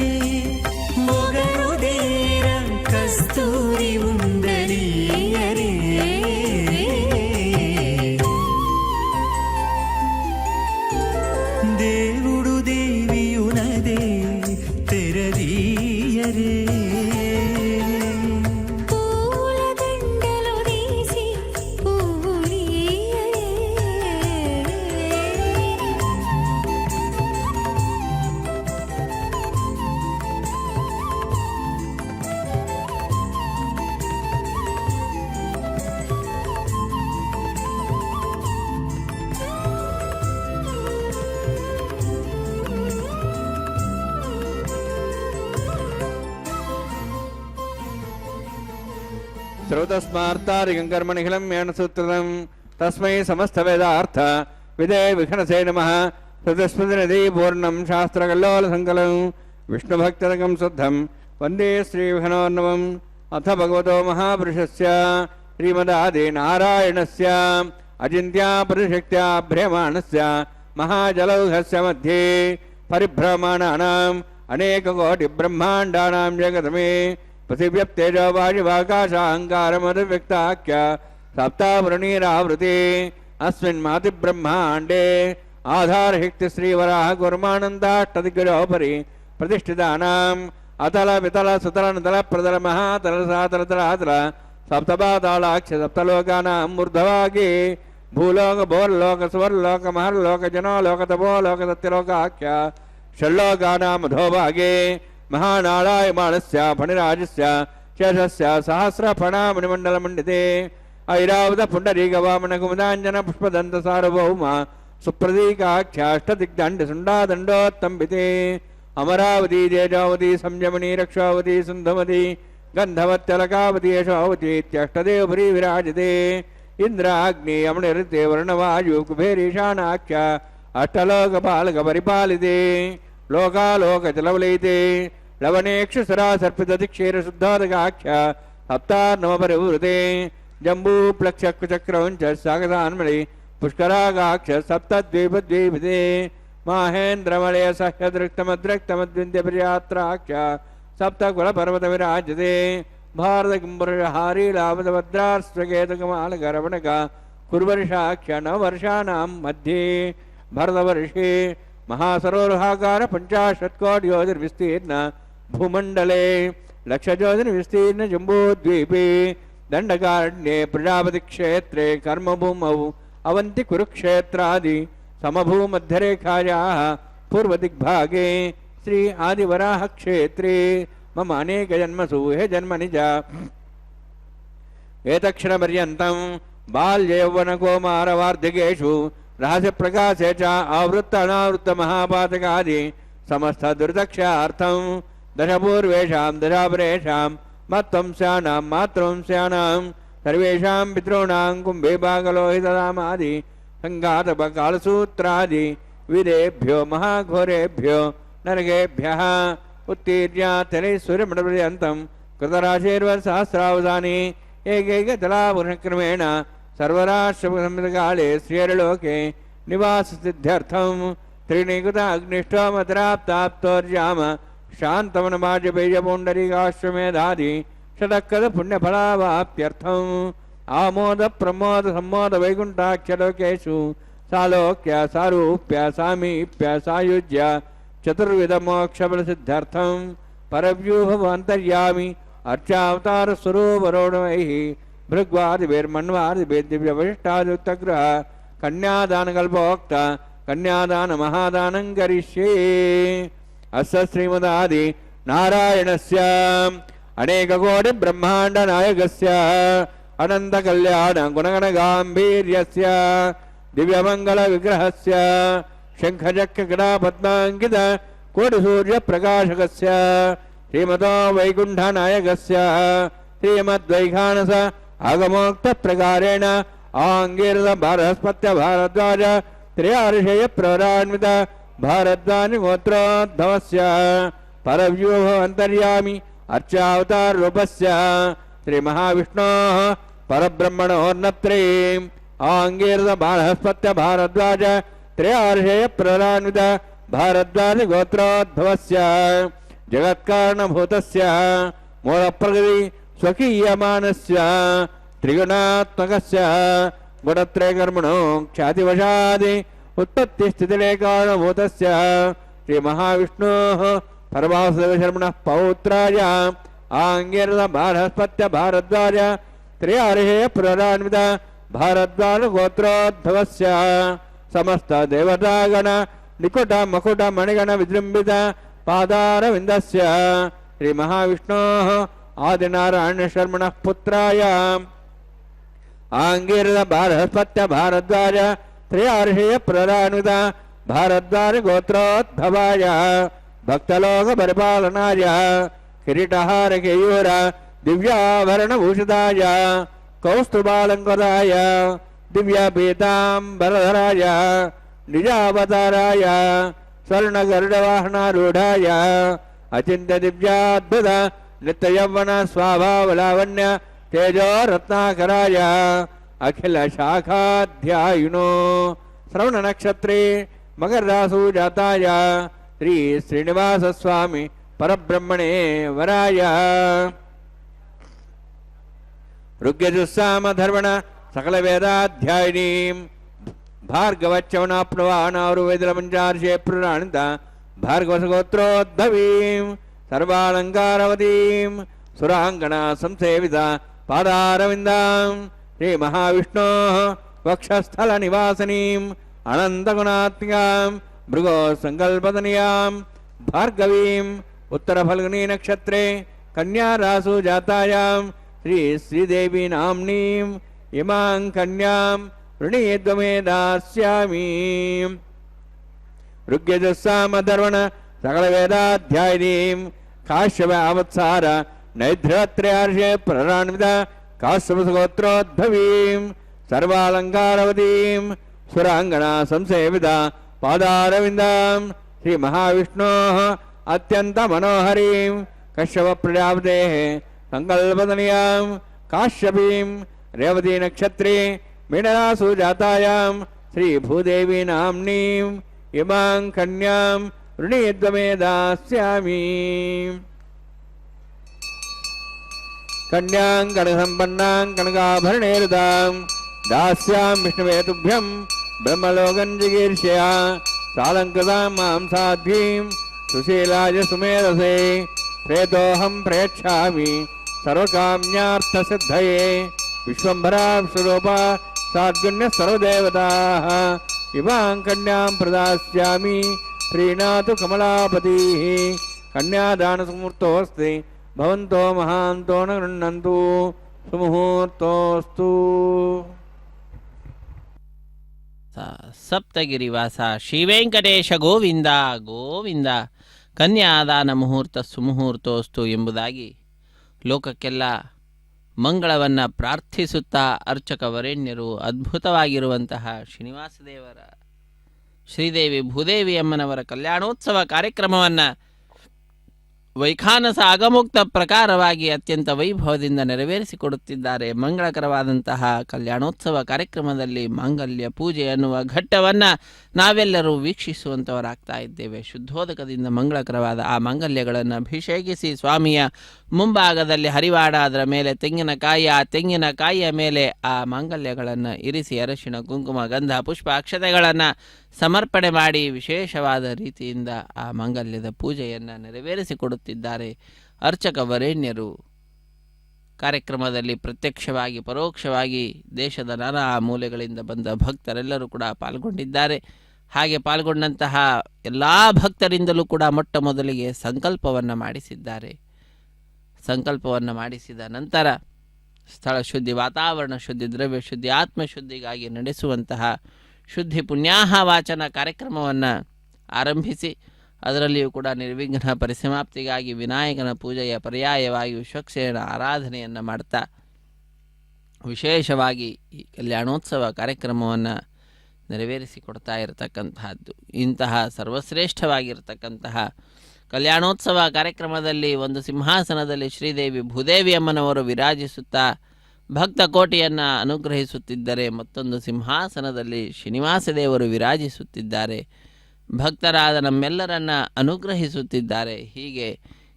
మొగరు దేర కస్తూరి ఉండలీయరే దేవుడు దేవియునదే తెరదీయరే పూల దండలు తీసి పువ్వులీయరే శ్రౌతస్మార్తారికం కర్మనిఖిలం మేణ సూత్రం తస్మై సమస్తవేదార్థ విదే విఘనసే నమః శృతిస్మృతినదీ పూర్ణం శాస్త్రకల్లోల సంకలం విష్ణుభక్తరకం శుద్ధం వందే శ్రీవిఘ్నోర్ణవం అథ భగవతో మహాపురుషస్య శ్రీమదాది నారాయణస్య అచింత్యా పరిశక్త్యా భ్రమాణస్య మహాజలౌఘస్య మధ్యే పరిభ్రమాణానాం అనేకకోటి బ్రహ్మాండానాం జగతమే పృథివ్యప్తేజో వాయువాకాశాహంకారమదువ్యక్తాఖ్య సప్తావృణీరావృతే అస్మిన్ మాతి బ్రహ్మాండే ఆధారహిక్తి శ్రీవరాహ కుర్మానందాష్టదిగ్గజోపరి ప్రతిష్ఠితానాం అతల వితల సుతల నతల ప్రతల మహాతల సాతల తలాతల సప్తపాతాళాక్ష సప్తలోకానాం ఊర్ధ్వవాగే భూలోక భోర్లోక స్వర్లోక మహర్లోక జనోలోక తపోలోక సత్యలోకాఖ్య షల్లోకానాం అధోభాగే మహానారాయమాణస్య ఫణిరాజస్య శేషస్య సహస్రఫణామణిమండలమండితే ఐరావత పుండరీకవామన కుముదాంజన పుష్పదంత సార్వభౌమ సుప్రదీకాఖ్యాష్టదిగ్దండ సుండాదండోత్తంబితే అమరావతి తేజావతి సంయమని రక్షావతి సుందమతి గంధవత్యలకావతి యశావతి ఇత్యష్టదేవపురీ విరాజతే ఇంద్రాగ్ని అమనిరితే వర్ణవాయు కుబేరీశానాఖ్య అష్టలోకపాలక పరిపాలితే లోకాలోకచలవలైతే లవణేక్షుసరాసర్పితక్షీరశుద్ధాదగాఖ్య సప్తార్ణవపరివృతే జంబూప్లక్షక్రచక్రం చ సాగతాన్మళి పుష్కరాగాక్ష సప్తద్వీపద్వీపితే మాహేంద్రమలయ సహ్యదృక్తమద్రక్తమద్వింద్యపర్యాత్రాఖ్య సప్తకులపర్వత విరాజతే భారతకింబురహారీ లాభదభద్రాశ్వకేతకమాలకరవణక కుర్వర్షాఖ్య నవవర్షాణం మధ్యే భరతవర్షే महासरोरुहाकार 50 कोटि ज्योतिर्विस्तीर्ण भूमंडले लक्ष ज्योतिर्विस्तीर्ण जम्बूद्वीपे दंडकारण्ये प्रजापति क्षेत्रे कर्मभूमौ अवंति कुरुक्षेत्रादि समभूमध्यरेखायाः पूर्वदिग्भागे श्री आदिवराह क्षेत्रे मम अनेक जन्मसु हे जन्मनि च एतक्षणपर्यन्तं बाल्ययौवनकौमारवार्धिकेषु रहस्य प्रकाशे च आवृत्त अनावृत्त महापातकादि समस्त दुर्दक्षार्थं दशपूर्वेषां दशापरेषां मत्वंस्यानां मातृवंस्यानां सर्वेषां पितॄणां कुम्भीभागलोहितदामादि सङ्घातपकालसूत्रादि विदेभ्यो महाघोरेभ्यो नरकेभ्यः उत्तीर्यात्यनैश्वर्यमण्डपर्यन्तं कृतराशेर्वसहस्रावधानि एकैकतलापुरक्रमेण सर्वराष्ट्रसंहितकाले श्रीहरिलोके निवाससिद्ध्यर्थं त्रीणीकृत अग्निष्टोमतराप्ताप्तोर्याम शान्तमनवाजपेयपुण्डरीकाश्वमेधादि शतकद पुण्यफलावाप्त्यर्थम् आमोद प्रमोद सम्मोद वैकुण्ठाख्यलोकेषु सालोक्य सारूप्य सामीप्य सायुज्य चतुर्विधमोक्षफलसिद्ध्यर्थं परव्यूहवन्तर्यामि अर्चावतारस्वरूपरोणमैः भृग्वादिभिर्मन्वादिभिर्दिव्यवशिष्टादियुक्तग्रह कन्यादानकल्पोक्त कन्यादानमहादानं करिष्ये अस्य श्रीमदादि नारायणस्य अनेककोटिब्रह्माण्डनायकस्य अनन्तकल्याणगुणगणगाम्भीर्यस्य दिव्यमङ्गलविग्रहस्य शङ्खचक्रगदापद्माङ्कित कोटिसूर्यप्रकाशकस्य श्रीमतो वैकुण्ठनायकस्य श्रीमद्वैखानस आगमोक्त प्रकारेण आंगीरद भारस्पत्य भारद्वाज त्रयार्षय प्रवरान्वित भारद्वाज गोत्रोद्धवस्य परव्यूह अंतर्यामि अर्चावतार रूपस्य श्री महाविष्णोः ಪರಬ್ರಹ್ಮಣೋರ್ನತ್ರೀಂ ಆಂಗೀರ್ದ ಬಾಳಹಸ್ಪತ್ಯ ಭಾರದ್ವಾಜ ತ್ರಯಾರ್ಷೇಯ ಪ್ರಧಾನ್ವಿತ ಭಾರದ್ವಾಜ ಗೋತ್ರೋದ್ಭವಸ್ಯ ಜಗತ್ಕಾರಣಭೂತಸ್ಯ ಮೂಲಪ್ರಕೃತಿ ಸ್ವಕೀಯಮಾನಸ್ಯ ತ್ರಿಗುಣಾತ್ಮಕಸ್ಯ ಗುಣತ್ರಯ ಕರ್ಮಣೋ ಖ್ಯಾತಿವಶಾದಿ ಉತ್ಪತ್ತಿ ಸ್ಥಿತಿಲೇ ಕಾರಣಭೂತಸ್ಯ ಶ್ರೀ ಮಹಾವಿಷ್ಣೋಃ ಪರಮಾವಸದೇವ ಶರ್ಮಣಃ ಪೌತ್ರಾಯ ಆಂಗೀರ್ದ ಬಾಳಹಸ್ಪತ್ಯ ಭಾರದ್ವಾಜ ತ್ರಯಾರ್ಷೇಯ ಪ್ರಧಾನ್ವಿತ ಭಾರದ್ವಾಜ ಗೋತ್ರೋದ್ಭವಸ್ಯ ಸಮಸ್ತ ದೇವತಾಗಣ ನಿಕುಟ ಮಕುಟ ಮಣಿಗಣ ವಿಜೃಂಭಿತ ಪಾದಾರವಿಂದಸ್ಯ ಶ್ರೀ ಮಹಾವಿಷ್ಣೋಃ ಆದಿನಾರಾಯಣ ಶರ್ಮಣಃ ಪುತ್ರಾಯ ಆಂಗೀರ್ದ ಬಾಳಹಸ್ಪತ್ಯ ಭಾರದ್ವಾಜ ತ್ರಯಾರ್ಷೇಯ ಪ್ರಧಾನ್ವಿತ ಭಾರದ್ವಾಜ ಗೋತ್ರೋದ್ಭವಾಯ ಭಕ್ತಲೋಕ ಪರಿಪಾಲನಾಯ ಕಿರೀಟಹಾರ ಕೇಯೂರ ದಿವ್ಯಾಭರಣಭೂಷಿತಾಯ ಕೌಸ್ತುಭಾಲಂಕೃತಾಯ ದಿವ್ಯಪೀತಾಂಬರಧರಾಯ ನಿಜಾವತಾರಾಯ ಸ್ವರ್ಣಗರುಡವಾಹನಾರೂಢಾಯ ಅಚಿಂತ್ಯ ದಿವ್ಯಾದ್ಭುತ ನಿತ್ಯಯೌವನ ಸ್ವಭಾವಲಾವಣ್ಯ ತೇಜೋ ರತ್ನಾಕರಾಯ ಅಖಿಲ ಶಾಖಾಧ್ಯಾಯಿನೋ ಶ್ರವಣ ನಕ್ಷತ್ರೇ ಮಕರ ರಾಸು ಜಾತಾಯ ಶ್ರೀ ಶ್ರೀನಿವಾಸ ಸ್ವಾಮಿ ಪರಬ್ರಹ್ಮಣೇ ವರಾಯ ಋಗ್ಯಜುಸ್ಸಾಮ ಧರ್ಮಣ ಸಕಲ ವೇದಾಧ್ಯಾಯಿನೀಂ ಭಾರ್ಗವಚ್ಚವನಾಪ್ನವಾನಾರು ವೇದಲ ಪಂಚಾರ್ಷೇ ಪುರಾಣಿತ ಭಾರ್ಗವಸಗೋತ್ರೋದ್ಭವೀಂ ಸರ್ವಾಲಂಕಾರವತೀಂ ಸುರಾಂಗಣ ಸಂಸೇವಿತ ಪಾದಾರವಿಂದಾಂ ಶ್ರೀ ಮಹಾವಿಷ್ಣೋಃ ವಕ್ಷಸ್ಥಲ ನಿವಾಸನೀಂ ಅನಂತಗುಣಾತ್ಮಿಕಾಂ ಮೃಗೋ ಸಂಕಲ್ಪತನಿಯಾಂ ಭಾರ್ಗವೀಂ ಉತ್ತರ ಫಲ್ಗುಣಿ ನಕ್ಷತ್ರೇ ಕನ್ಯಾ ರಾಸು ಜಾತಾಯಾಂ ಶ್ರೀ ಶ್ರೀದೇವಿ ನಾಮ್ನೀಂ ಇಮಾಂ ಕನ್ಯಾಂ ಋಣೀದ್ವಮೇ ದಾಸ್ಯಾಮಿ ಋಗ್ಯಜಸ್ಸಾಮ ಧರ್ಮಣ ಸಕಲ ವೇದಾಧ್ಯಾಯಿನೀಂ ಕಾಶ್ಯಪ ಅವತ್ಸಾರ ನೈಧ್ರತ್ರಯಾರ್ಷೇ ಪ್ರರಾನ್ವಿತ ಕಾಶ್ಯಪಗೋತ್ರೋದ್ಭವೀಂ ಸರ್ವಾಲಂಕಾರವತೀಂ ಸುರಾಂಗಣ ಸಂಸೇವಿತ ಪಾದಾರವಿಂದಾಂ ಶ್ರೀ ಮಹಾವಿಷ್ಣೋಃ ಅತ್ಯಂತ ಮನೋಹರೀಂ ಕಶ್ಯಪ ಪ್ರಜಾಪತೇಃ ಸಂಕಲ್ಪತನಿಯಾಂ ಕಾಶ್ಯಪೀಂ ರೇವತಿ ನಕ್ಷತ್ರೇ ಮೀನರಾಸು ಜಾತಾಯಾಂ ಶ್ರೀ ಭೂದೇವಿ ನಾಮ್ನೀಂ ಇಮಾಂ ಕನ್ಯಾಂ ಋಣೀದ್ವಮೇ ದಾಸ್ಯಾಮಿ ಕನ್ಯಾಂ ಕನಕಸಂಪನ್ನಾಂ ಕನಕಾಭರಣೇರುತಾಂ ದಾಸ್ಯಾಂ ವಿಷ್ಣುವೇ ತುಭ್ಯಂ ಬ್ರಹ್ಮಲೋಕಂ ಜಿಗೀರ್ಷ್ಯ ಸಾಲಂಕೃತಾಂ ಮಾಂ ಸಾಧ್ವೀಂ ಸುಶೀಲಾಯ ಸುಮೇಧಸೇ ಪ್ರೇತೋಹಂ ಪ್ರೇಕ್ಷಾಮಿ ಸರ್ವಕಾಮ್ಯಾರ್ಥಸಿದ್ಧಯೇ ವಿಶ್ವಂಭರಾ ಸ್ವರೂಪ ಸಾದ್ಗುಣ್ಯ ಸರ್ವದೇವತಾಃ ಇಮಾಂ ಕನ್ಯಾಂ ಪ್ರದಾಸ್ಯಾಮಿ ಪ್ರೀಣಾತು ಕಮಲಾಪತಿಃ ಕನ್ಯಾದಾನ ಸುಮೂರ್ತೋಸ್ತಿ ಭವಂತೋ ಮಹಾಂತೋ ನ ಗೃಹ್ಣಂತು ಸುಮುಹೂರ್ತೋಸ್ತು. ಸಪ್ತಗಿರಿವಾಸ ಶ್ರೀವೆಂಕಟೇಶ ಗೋವಿಂದ ಗೋವಿಂದ. ಕನ್ಯಾದಾನ ಮುಹೂರ್ತ ಸುಮುಹೂರ್ತೋಸ್ತು ಎಂಬುದಾಗಿ ಲೋಕಕ್ಕೆಲ್ಲ ಮಂಗಳವನ್ನು ಪ್ರಾರ್ಥಿಸುತ್ತಾ ಅರ್ಚಕ ವರೇಣ್ಯರು ಅದ್ಭುತವಾಗಿರುವಂತಹ ಶ್ರೀನಿವಾಸ ದೇವರ ಶ್ರೀದೇವಿ ಭೂದೇವಿ ಅಮ್ಮನವರ ಕಲ್ಯಾಣೋತ್ಸವ ಕಾರ್ಯಕ್ರಮವನ್ನು ವೈಖಾನಸ ಅಗಮುಕ್ತ ಪ್ರಕಾರವಾಗಿ ಅತ್ಯಂತ ವೈಭವದಿಂದ ನೆರವೇರಿಸಿಕೊಡುತ್ತಿದ್ದಾರೆ. ಮಂಗಳಕರವಾದಂತಹ ಕಲ್ಯಾಣೋತ್ಸವ ಕಾರ್ಯಕ್ರಮದಲ್ಲಿ ಮಾಂಗಲ್ಯ ಪೂಜೆ ಅನ್ನುವ ಘಟ್ಟವನ್ನು ನಾವೆಲ್ಲರೂ ವೀಕ್ಷಿಸುವಂಥವರಾಗ್ತಾ ಇದ್ದೇವೆ. ಶುದ್ಧೋದಕದಿಂದ ಮಂಗಳಕರವಾದ ಆ ಮಾಂಗಲ್ಯಗಳನ್ನು ಅಭಿಷೇಕಿಸಿ ಸ್ವಾಮಿಯ ಮುಂಭಾಗದಲ್ಲಿ ಹರಿವಾಡ, ಅದರ ಮೇಲೆ ತೆಂಗಿನಕಾಯಿ, ಆ ತೆಂಗಿನಕಾಯಿಯ ಮೇಲೆ ಆ ಮಾಂಗಲ್ಯಗಳನ್ನು ಇರಿಸಿ ಅರಶಿಣ ಕುಂಕುಮ ಗಂಧ ಪುಷ್ಪ ಅಕ್ಷತೆಗಳನ್ನು ಸಮರ್ಪಣೆ ಮಾಡಿ ವಿಶೇಷವಾದ ರೀತಿಯಿಂದ ಆ ಮಾಂಗಲ್ಯದ ಪೂಜೆಯನ್ನು ನೆರವೇರಿಸಿಕೊಡುತ್ತಿದ್ದಾರೆ ಅರ್ಚಕ ವರೇಣ್ಯರು. ಕಾರ್ಯಕ್ರಮದಲ್ಲಿ ಪ್ರತ್ಯಕ್ಷವಾಗಿ ಪರೋಕ್ಷವಾಗಿ ದೇಶದ ನಾನಾ ಮೂಲೆಗಳಿಂದ ಬಂದ ಭಕ್ತರೆಲ್ಲರೂ ಕೂಡ ಪಾಲ್ಗೊಂಡಿದ್ದಾರೆ. ಹಾಗೆ ಪಾಲ್ಗೊಂಡಂತಹ ಎಲ್ಲ ಭಕ್ತರಿಂದಲೂ ಕೂಡ ಮೊಟ್ಟ ಮೊದಲಿಗೆ ಸಂಕಲ್ಪವನ್ನು ಮಾಡಿಸಿದ್ದಾರೆ. ಸಂಕಲ್ಪವನ್ನು ಮಾಡಿಸಿದ ನಂತರ ಸ್ಥಳ ಶುದ್ಧಿ, ವಾತಾವರಣ ಶುದ್ಧಿ, ದ್ರವ್ಯ ಶುದ್ಧಿ, ಆತ್ಮಶುದ್ಧಿಗಾಗಿ ನಡೆಸುವಂತಹ ಶುದ್ಧಿ ಪುಣ್ಯಾಹ ವಾಚನ ಕಾರ್ಯಕ್ರಮವನ್ನು ಆರಂಭಿಸಿ ಅದರಲ್ಲಿಯೂ ಕೂಡ ನಿರ್ವಿಘ್ನ ಪರಿಸಮಾಪ್ತಿಗಾಗಿ ವಿನಾಯಕನ ಪೂಜೆಯ ಪರ್ಯಾಯವಾಗಿ ವಿಶ್ವಕ್ಸೇನ ಆರಾಧನೆಯನ್ನು ಮಾಡ್ತಾ ವಿಶೇಷವಾಗಿ ಈ ಕಲ್ಯಾಣೋತ್ಸವ ಕಾರ್ಯಕ್ರಮವನ್ನು ನೆರವೇರಿಸಿಕೊಡ್ತಾ ಇರತಕ್ಕಂತಹದ್ದು. ಇಂತಹ ಸರ್ವಶ್ರೇಷ್ಠವಾಗಿರತಕ್ಕಂತಹ ಕಲ್ಯಾಣೋತ್ಸವ ಕಾರ್ಯಕ್ರಮದಲ್ಲಿ ಒಂದು ಸಿಂಹಾಸನದಲ್ಲಿ ಶ್ರೀದೇವಿ ಭೂದೇವಿ ಅಮ್ಮನವರು ವಿರಾಜಿಸುತ್ತಾ ಭಕ್ತ ಕೋಟಿಯನ್ನು ಅನುಗ್ರಹಿಸುತ್ತಿದ್ದರೆ ಮತ್ತೊಂದು ಸಿಂಹಾಸನದಲ್ಲಿ ಶ್ರೀನಿವಾಸ ದೇವರು ವಿರಾಜಿಸುತ್ತಿದ್ದಾರೆ. ಭಕ್ತರಾದ ನಮ್ಮೆಲ್ಲರನ್ನ ಅನುಗ್ರಹಿಸುತ್ತಿದ್ದಾರೆ. ಹೀಗೆ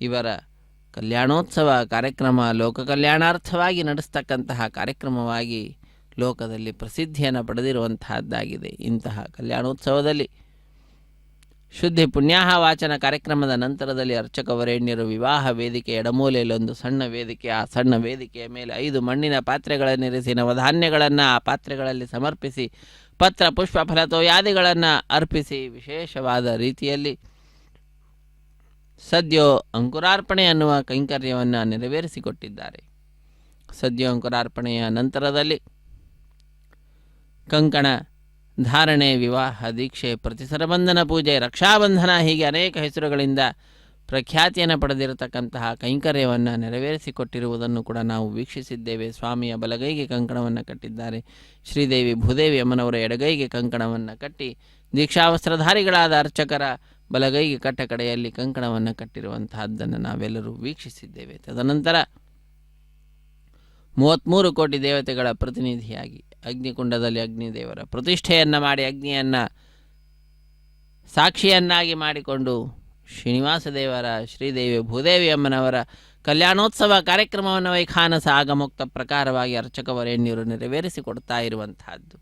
ಇವರ ಕಲ್ಯಾಣೋತ್ಸವ ಕಾರ್ಯಕ್ರಮ ಲೋಕ ಕಲ್ಯಾಣಾರ್ಥವಾಗಿ ನಡೆಸ್ತಕ್ಕಂತಹ ಕಾರ್ಯಕ್ರಮವಾಗಿ ಲೋಕದಲ್ಲಿ ಪ್ರಸಿದ್ಧಿಯನ್ನು ಪಡೆದಿರುವಂತಹದ್ದಾಗಿದೆ. ಇಂತಹ ಕಲ್ಯಾಣೋತ್ಸವದಲ್ಲಿ ಶುದ್ಧಿ ಪುಣ್ಯಾಹ ವಾಚನ ಕಾರ್ಯಕ್ರಮದ ನಂತರದಲ್ಲಿ ಅರ್ಚಕ ವರೇಣ್ಯರು ವಿವಾಹ ವೇದಿಕೆ ಎಡಮೂಲೆಯಲ್ಲಿ ಒಂದು ಸಣ್ಣ ವೇದಿಕೆ, ಆ ಸಣ್ಣ ವೇದಿಕೆಯ ಮೇಲೆ 5 ಮಣ್ಣಿನ ಪಾತ್ರೆಗಳನ್ನಿರಿಸಿ ನವಧಾನ್ಯಗಳನ್ನು ಆ ಪಾತ್ರೆಗಳಲ್ಲಿ ಸಮರ್ಪಿಸಿ ಪತ್ರ ಪುಷ್ಪ ಫಲತೋಯಾದಿಗಳನ್ನು ಅರ್ಪಿಸಿ ವಿಶೇಷವಾದ ರೀತಿಯಲ್ಲಿ ಸದ್ಯೋ ಅಂಕುರಾರ್ಪಣೆ ಅನ್ನುವ ಕೈಂಕರ್ಯವನ್ನು ನೆರವೇರಿಸಿಕೊಟ್ಟಿದ್ದಾರೆ. ಸದ್ಯೋ ಅಂಕುರಾರ್ಪಣೆಯ ನಂತರದಲ್ಲಿ ಕಂಕಣ ಧಾರಣೆ, ವಿವಾಹ ದೀಕ್ಷೆ, ಪ್ರತಿಸರಬಂಧನ ಪೂಜೆ, ರಕ್ಷಾಬಂಧನ ಹೀಗೆ ಅನೇಕ ಹೆಸರುಗಳಿಂದ ಪ್ರಖ್ಯಾತಿಯನ್ನು ಪಡೆದಿರತಕ್ಕಂತಹ ಕೈಂಕರ್ಯವನ್ನು ನೆರವೇರಿಸಿಕೊಟ್ಟಿರುವುದನ್ನು ಕೂಡ ನಾವು ವೀಕ್ಷಿಸಿದ್ದೇವೆ. ಸ್ವಾಮಿಯ ಬಲಗೈಗೆ ಕಂಕಣವನ್ನು ಕಟ್ಟಿದ್ದಾರೆ. ಶ್ರೀದೇವಿ ಭೂದೇವಿ ಅಮ್ಮನವರ ಎಡಗೈಗೆ ಕಂಕಣವನ್ನು ಕಟ್ಟಿ ದೀಕ್ಷಾವಸ್ತ್ರಧಾರಿಗಳಾದ ಅರ್ಚಕರ ಬಲಗೈಗೆ ಕಟ್ಟ ಕಡೆಯಲ್ಲಿ ಕಂಕಣವನ್ನು ಕಟ್ಟಿರುವಂತಹದ್ದನ್ನು ನಾವೆಲ್ಲರೂ ವೀಕ್ಷಿಸಿದ್ದೇವೆ. ತದನಂತರ 33 ಕೋಟಿ ದೇವತೆಗಳ ಪ್ರತಿನಿಧಿಯಾಗಿ ಅಗ್ನಿಕುಂಡದಲ್ಲಿ ಅಗ್ನಿದೇವರ ಪ್ರತಿಷ್ಠೆಯನ್ನು ಮಾಡಿ ಅಗ್ನಿಯನ್ನು ಸಾಕ್ಷಿಯನ್ನಾಗಿ ಮಾಡಿಕೊಂಡು ಶ್ರೀನಿವಾಸ ದೇವರ ಶ್ರೀದೇವಿ ಭೂದೇವಿ ಅಮ್ಮನವರ ಕಲ್ಯಾಣೋತ್ಸವ ಕಾರ್ಯಕ್ರಮವನ್ನು ವೈಖಾನಸ ಆಗಮುಕ್ತ ಪ್ರಕಾರವಾಗಿ ಅರ್ಚಕ ವರೇಣ್ಯರು ನೆರವೇರಿಸಿಕೊಡ್ತಾ ಇರುವಂತಹದ್ದು.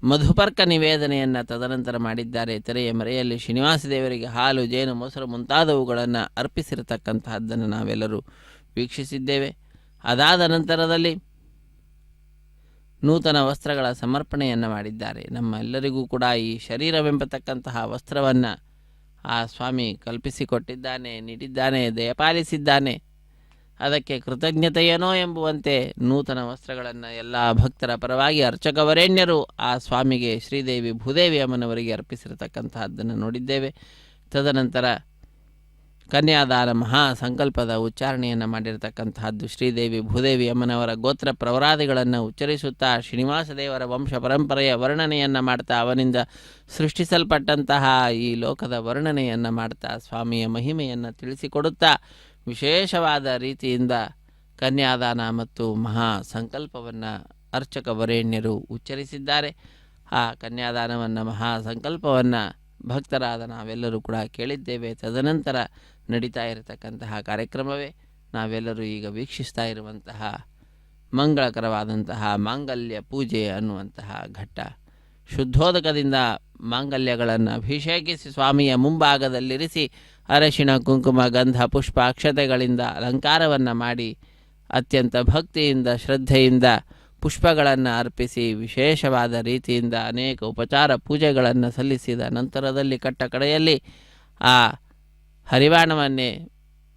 ಮಧುಪರ್ಕ ನಿವೇದನೆಯನ್ನು ತದನಂತರ ಮಾಡಿದ್ದಾರೆ. ತೆರೆಯ ಮರೆಯಲ್ಲಿ ಶ್ರೀನಿವಾಸ ದೇವರಿಗೆ ಹಾಲು, ಜೇನು, ಮೊಸರು ಮುಂತಾದವುಗಳನ್ನು ಅರ್ಪಿಸಿರತಕ್ಕಂತಹದ್ದನ್ನು ನಾವೆಲ್ಲರೂ ವೀಕ್ಷಿಸಿದ್ದೇವೆ. ಅದಾದ ನಂತರದಲ್ಲಿ ನೂತನ ವಸ್ತ್ರಗಳ ಸಮರ್ಪಣೆಯನ್ನು ಮಾಡಿದ್ದಾರೆ. ನಮ್ಮೆಲ್ಲರಿಗೂ ಕೂಡ ಈ ಶರೀರವೆಂಬತಕ್ಕಂತಹ ವಸ್ತ್ರವನ್ನು ಆ ಸ್ವಾಮಿ ಕಲ್ಪಿಸಿಕೊಟ್ಟಿದ್ದಾನೆ, ನೀಡಿದ್ದಾನೆ, ದಯಪಾಲಿಸಿದ್ದಾನೆ. ಅದಕ್ಕೆ ಕೃತಜ್ಞತೆಯೇನೋ ಎಂಬುವಂತೆ ನೂತನ ವಸ್ತ್ರಗಳನ್ನು ಎಲ್ಲ ಭಕ್ತರ ಪರವಾಗಿ ಅರ್ಚಕ ವರೇಣ್ಯರು ಆ ಸ್ವಾಮಿಗೆ ಶ್ರೀದೇವಿ ಭೂದೇವಿ ಅಮ್ಮನವರಿಗೆ ಅರ್ಪಿಸಿರತಕ್ಕಂತಹದ್ದನ್ನು ನೋಡಿದ್ದೇವೆ. ತದನಂತರ ಕನ್ಯಾದಾನ ಮಹಾ ಸಂಕಲ್ಪದ ಉಚ್ಚಾರಣೆಯನ್ನು ಮಾಡಿರತಕ್ಕಂತಹದ್ದು. ಶ್ರೀದೇವಿ ಭೂದೇವಿ ಅಮ್ಮನವರ ಗೋತ್ರ ಪ್ರವರಾದಿಗಳನ್ನು ಉಚ್ಚರಿಸುತ್ತಾ ಶ್ರೀನಿವಾಸ ದೇವರ ವಂಶ ಪರಂಪರೆಯ ವರ್ಣನೆಯನ್ನು ಮಾಡ್ತಾ ಅವನಿಂದ ಸೃಷ್ಟಿಸಲ್ಪಟ್ಟಂತಹ ಈ ಲೋಕದ ವರ್ಣನೆಯನ್ನು ಮಾಡ್ತಾ ಸ್ವಾಮಿಯ ಮಹಿಮೆಯನ್ನು ತಿಳಿಸಿಕೊಡುತ್ತಾ ವಿಶೇಷವಾದ ರೀತಿಯಿಂದ ಕನ್ಯಾದಾನ ಮತ್ತು ಮಹಾ ಸಂಕಲ್ಪವನ್ನು ಅರ್ಚಕ ವರೇಣ್ಯರು ಉಚ್ಚರಿಸಿದ್ದಾರೆ. ಆ ಕನ್ಯಾದಾನವನ್ನು ಮಹಾ ಸಂಕಲ್ಪವನ್ನು ಭಕ್ತರಾದ ನಾವೆಲ್ಲರೂ ಕೂಡ ಕೇಳಿದ್ದೇವೆ. ತದನಂತರ ನಡೀತಾ ಇರತಕ್ಕಂತಹ ಕಾರ್ಯಕ್ರಮವೇ ನಾವೆಲ್ಲರೂ ಈಗ ವೀಕ್ಷಿಸ್ತಾ ಇರುವಂತಹ ಮಂಗಳಕರವಾದಂತಹ ಮಾಂಗಲ್ಯ ಪೂಜೆ ಅನ್ನುವಂತಹ ಘಟ್ಟ. ಶುದ್ಧೋದಕದಿಂದ ಮಾಂಗಲ್ಯಗಳನ್ನು ಅಭಿಷೇಕಿಸಿ ಸ್ವಾಮಿಯ ಮುಂಭಾಗದಲ್ಲಿರಿಸಿ ಅರಶಿಣ, ಕುಂಕುಮ, ಗಂಧ, ಪುಷ್ಪ, ಅಕ್ಷತೆಗಳಿಂದ ಅಲಂಕಾರವನ್ನು ಮಾಡಿ ಅತ್ಯಂತ ಭಕ್ತಿಯಿಂದ ಶ್ರದ್ಧೆಯಿಂದ ಪುಷ್ಪಗಳನ್ನು ಅರ್ಪಿಸಿ ವಿಶೇಷವಾದ ರೀತಿಯಿಂದ ಅನೇಕ ಉಪಚಾರ ಪೂಜೆಗಳನ್ನು ಸಲ್ಲಿಸಿದ ನಂತರದಲ್ಲಿ ಕಟ್ಟ ಕಡೆಯಲ್ಲಿ ಆ ಹರಿವಾಣವನ್ನೇ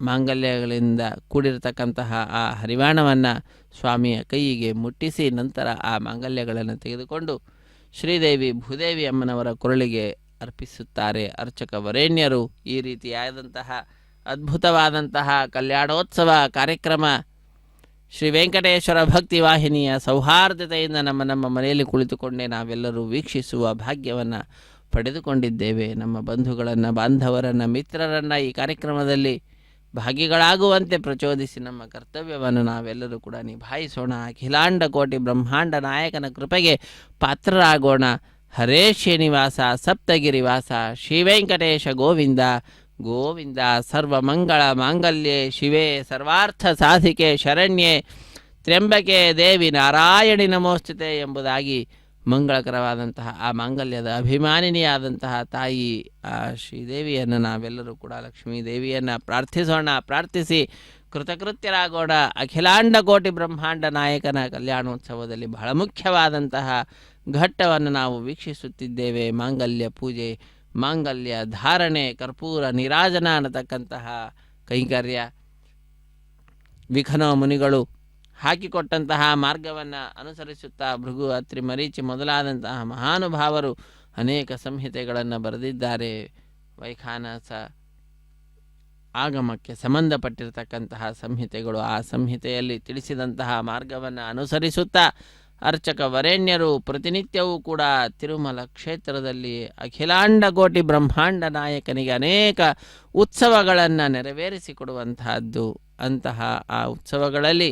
ಮಾಂಗಲ್ಯಗಳಿಂದ ಕೂಡಿರತಕ್ಕಂತಹ ಆ ಹರಿವಾಣವನ್ನು ಸ್ವಾಮಿಯ ಕೈಯಿಗೆ ಮುಟ್ಟಿಸಿ ನಂತರ ಆ ಮಾಂಗಲ್ಯಗಳನ್ನು ತೆಗೆದುಕೊಂಡು ಶ್ರೀದೇವಿ ಭೂದೇವಿ ಅಮ್ಮನವರ ಕೊರಳಿಗೆ ಅರ್ಪಿಸುತ್ತಾರೆ ಅರ್ಚಕ ವರೇಣ್ಯರು. ಈ ರೀತಿಯಾದಂತಹ ಅದ್ಭುತವಾದಂತಹ ಕಲ್ಯಾಣೋತ್ಸವ ಕಾರ್ಯಕ್ರಮ ಶ್ರೀ ವೆಂಕಟೇಶ್ವರ ಭಕ್ತಿ ವಾಹಿನಿಯ ಸೌಹಾರ್ದತೆಯಿಂದ ನಮ್ಮ ಮನೆಯಲ್ಲಿ ಕುಳಿತುಕೊಂಡೇ ನಾವೆಲ್ಲರೂ ವೀಕ್ಷಿಸುವ ಭಾಗ್ಯವನ್ನು ಪಡೆದುಕೊಂಡಿದ್ದೇವೆ. ನಮ್ಮ ಬಂಧುಗಳನ್ನು, ಬಾಂಧವರನ್ನು, ಮಿತ್ರರನ್ನು ಈ ಕಾರ್ಯಕ್ರಮದಲ್ಲಿ ಭಾಗಿಗಳಾಗುವಂತೆ ಪ್ರಚೋದಿಸಿ ನಮ್ಮ ಕರ್ತವ್ಯವನ್ನು ನಾವೆಲ್ಲರೂ ಕೂಡ ನಿಭಾಯಿಸೋಣ. ಅಖಿಲಾಂಡ ಕೋಟಿ ಬ್ರಹ್ಮಾಂಡ ನಾಯಕನ ಕೃಪೆಗೆ ಪಾತ್ರರಾಗೋಣ. ಹರೇ ಶ್ರೀನಿವಾಸ ಸಪ್ತಗಿರಿವಾಸ ಶ್ರೀ ವೆಂಕಟೇಶ ಗೋವಿಂದ ಗೋವಿಂದ. ಸರ್ವಮಂಗಳ ಮಾಂಗಲ್ಯೆ ಶಿವೆ ಸರ್ವಾರ್ಥ ಸಾಧಿಕೆ ಶರಣ್ಯೆ ತ್ರ್ಯಂಬಕೆ ದೇವಿ ನಾರಾಯಣಿ ನಮೋಸ್ತುತೆ ಎಂಬುದಾಗಿ ಮಂಗಳಕರವಾದಂತಹ ಆ ಮಾಂಗಲ್ಯದ ಅಭಿಮಾನಿನಿಯಾದಂತಹ ತಾಯಿ ಆ ಶ್ರೀದೇವಿಯನ್ನು ನಾವೆಲ್ಲರೂ ಕೂಡ ಲಕ್ಷ್ಮೀ ದೇವಿಯನ್ನು ಪ್ರಾರ್ಥಿಸಿ ಕೃತಕೃತ್ಯರಾಗೋಣ. ಅಖಿಲಾಂಡ ಕೋಟಿ ಬ್ರಹ್ಮಾಂಡ ನಾಯಕನ ಕಲ್ಯಾಣೋತ್ಸವದಲ್ಲಿ ಬಹಳ ಮುಖ್ಯವಾದಂತಹ ಘಟ್ಟವನ್ನು ನಾವು ವೀಕ್ಷಿಸುತ್ತಿದ್ದೇವೆ. ಮಾಂಗಲ್ಯ ಪೂಜೆ, ಮಾಂಗಲ್ಯ ಧಾರಣೆ, ಕರ್ಪೂರ ನೀರಾಜನ ಅನ್ನತಕ್ಕಂತಹ ಕೈಂಕರ್ಯ. ವಿಖನೋ ಮುನಿಗಳು ಹಾಕಿಕೊಟ್ಟಂತಹ ಮಾರ್ಗವನ್ನು ಅನುಸರಿಸುತ್ತಾ ಭೃಗು, ಅತ್ರಿ, ಮರೀಚಿ ಮೊದಲಾದಂತಹ ಮಹಾನುಭಾವರು ಅನೇಕ ಸಂಹಿತೆಗಳನ್ನು ಬರೆದಿದ್ದಾರೆ. ವೈಖಾನಸ ಆಗಮಕ್ಕೆ ಸಂಬಂಧಪಟ್ಟಿರತಕ್ಕಂತಹ ಸಂಹಿತೆಗಳು. ಆ ಸಂಹಿತೆಯಲ್ಲಿ ತಿಳಿಸಿದಂತಹ ಮಾರ್ಗವನ್ನು ಅನುಸರಿಸುತ್ತಾ ಅರ್ಚಕ ವರೇಣ್ಯರು ಪ್ರತಿನಿತ್ಯವೂ ಕೂಡ ತಿರುಮಲ ಕ್ಷೇತ್ರದಲ್ಲಿ ಅಖಿಲಾಂಡ ಕೋಟಿ ಬ್ರಹ್ಮಾಂಡ ನಾಯಕನಿಗೆ ಅನೇಕ ಉತ್ಸವಗಳನ್ನು ನೆರವೇರಿಸಿಕೊಡುವಂತಹದ್ದು. ಅಂತಹ ಆ ಉತ್ಸವಗಳಲ್ಲಿ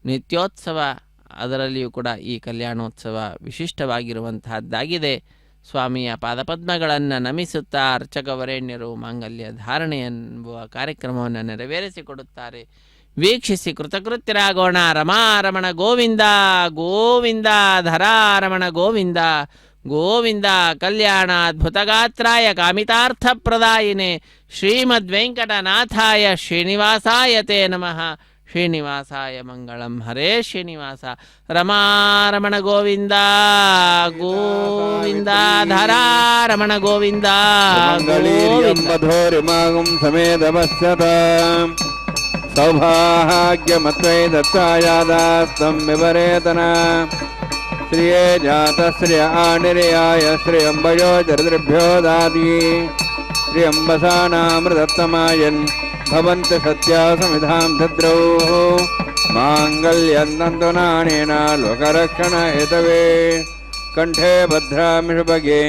ನಿತ್ಯೋತ್ಸವ, ಅದರಲ್ಲಿಯೂ ಕೂಡ ಈ ಕಲ್ಯಾಣೋತ್ಸವ ವಿಶಿಷ್ಟವಾಗಿರುವಂತಹದ್ದಾಗಿದೆ. ಸ್ವಾಮಿಯ ಪಾದಪದ್ಮಗಳನ್ನು ನಮಿಸುತ್ತಾ ಅರ್ಚಕವರೇಣ್ಯರು ಮಾಂಗಲ್ಯ ಧಾರಣೆ ಎಂಬುವ ಕಾರ್ಯಕ್ರಮವನ್ನು ನೆರವೇರಿಸಿಕೊಡುತ್ತಾರೆ. ವೀಕ್ಷಿಸಿ ಕೃತಕೃತ್ಯರಾಗೋಣ. ರಮಾರಮಣ ಗೋವಿಂದ ಗೋವಿಂದ, ಧರಾರಮಣ ಗೋವಿಂದ ಗೋವಿಂದ. ಕಲ್ಯಾಣಾದ್ಭುತಗಾತ್ರಾಯ ಕಾಮಿತಾರ್ಥಪ್ರದಾಯಿನೇ ಶ್ರೀಮದ್ವೆಂಕಟನಾಥಾಯ ಶ್ರೀನಿವಾಸಾಯ ತೇ ನಮಃ. ಶ್ರೀನಿವಾಸಾಯ ಮಂಗಳಂ. ಹರೇ ಶ್ರೀನಿವಾಸ. ರಮಾರಮಣ ಗೋವಿಂದ ಗೋವಿಂದ, ಧರಾರಮಣ ಗೋವಿಂದ ಗೋವಿಂದ. ಸಮೇತಪಶ್ಯತ ಸೌಭಾಗ್ಯಮತ್ವೈ ದತ್ತಾಯಾದಾಸ್ತಂ ವಿಪರೇತನ ಶ್ರಿಯೇ ಜಾತ ಶ್ರಿಯ ಆನಿರ್ಯಾಯ ಶ್ರಿಯಂಬಯೋ ಜರದೃಭ್ಯೋ ದಾತಿ ಶ್ರಿಯಂಬಸಾನಾಮೃತತ್ತಮಾಯನ್ ಭವಂತ ಸತ್ಯಾ ಸಮಿಧಾಂ ಧದ್ರೌ ಮಾಂಗಲ್ಯಂತಂತು ನಾನೇನ ಲೋಕರಕ್ಷಣ ಹೇತವೇ ಕಂಠೇ ಭದ್ರಾಮಿ ಶುಭಗೆ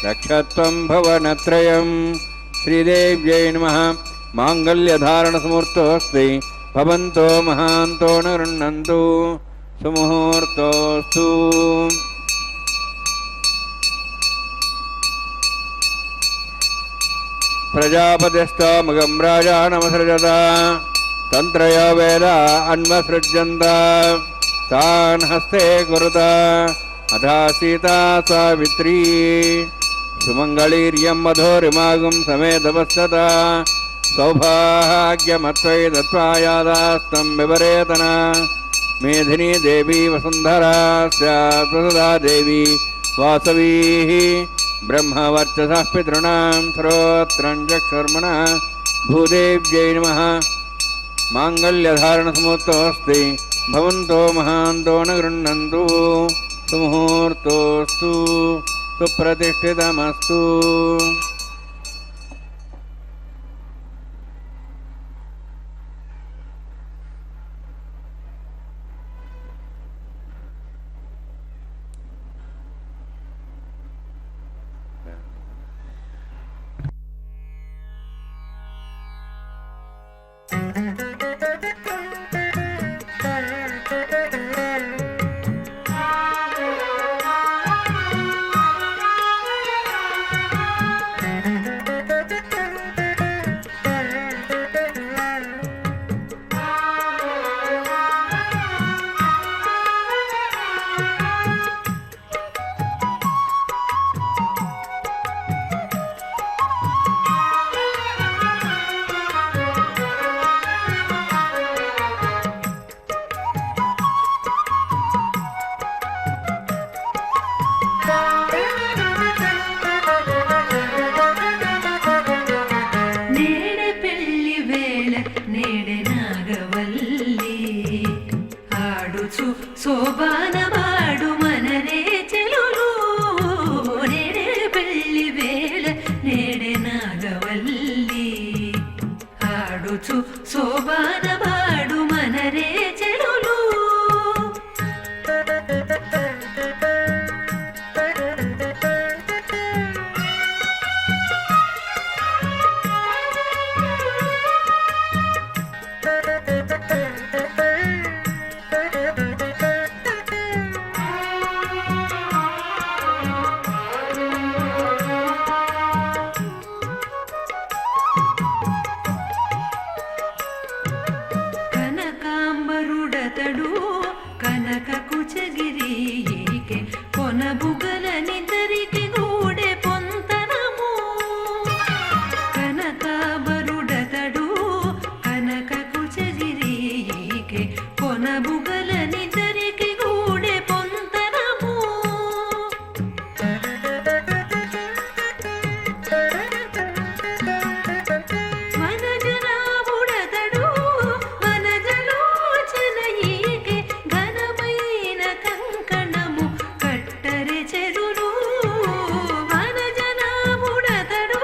ರಕ್ಷತ್ವಂ ಭವನತ್ರಯಂ. ಶ್ರೀದೇವ್ಯೈ ನಮಃ. ಮಾಂಗಲ್ಯಧಾರಣಸಮೂರ್ತೋಸ್ತಿ ಭವಂತೋ ಮಹಾಂತೋ ನ ಗೃಹ್ಣಂತು ಸುಮುಹೂರ್ತೋಸ್ತು. ಪ್ರಜಾಪತಿಸ್ತಮಗಂ ರಾಜಾ ನಮಸೃಜತ ತಂತ್ರಯ ವೇದ ಅನ್ವಸೃಜ್ಯಂತ ತಾನ್ ಹಸ್ತೆ ಕುರುತ ಅಧಾ ಸೀತಾ ಸಾವಿತ್ರೀ ಸುಮಂಗಳೀರ್ಯಂ ಮಧೋರಿಮಾಗಂ ಸಮೇತಪಶ್ಯತ ಸೌಭಾಗ್ಯಮತ್ವೈ ದತ್ವಾಯಾದಾಸ್ತಂ ವಿಪರೇತನ ಮೇಧಿನಿ ದೇವಿ ವಸುಂಧರಾ ಸ್ಯಾತ್ ವಸುಧಾ ದೇವಿ ವಾಸವೀ ಬ್ರಹ್ಮವರ್ಚಸಃ ಪಿತॄಣಾಂ ಶ್ರೋತ್ರಂ ಚಕ್ಷುರ್ಮನಃ ಭೂದೇವ್ಯೈ ನಮಃ. ಮಾಂಗಲ್ಯಧಾರಣಸಮೂರ್ತೋಸ್ತಿ ಭವಂತೋ ಮಹಾಂತೋ ನ ಗೃಹ್ಣಂತು ಸುಮುಹೂರ್ತೋಸ್ತು ಸುಪ್ರತಿಷ್ಠಿತಮಸ್ತು. ಸೋಬಾನ ಮಾಡು ಮನರೇ ಚೆಲುಲು ನೆಡೆ ಬೆಳ್ಳಿ ಬೇಳ ನೆಡೆ ನಾಗವಲ್ಲಿ ಹಾಡುಚು ಸೋಬಾನ ಮಾಡು ಮನರೇ ಚೆಲುಲು. కనకాంబరుడతడు కనక కుచగిరికి కొనబుగల నిదరికి గూడె పొంతనము. కనకాంబరుడతడు కనక కుచగిరికి కొనబుగల నిదరికి గూడె పొంతనము. వనజనాభుడతడు వనజలోచనయికి ఘనమైన కంకణము కట్టరె చెరులు. వనజనాభుడతడు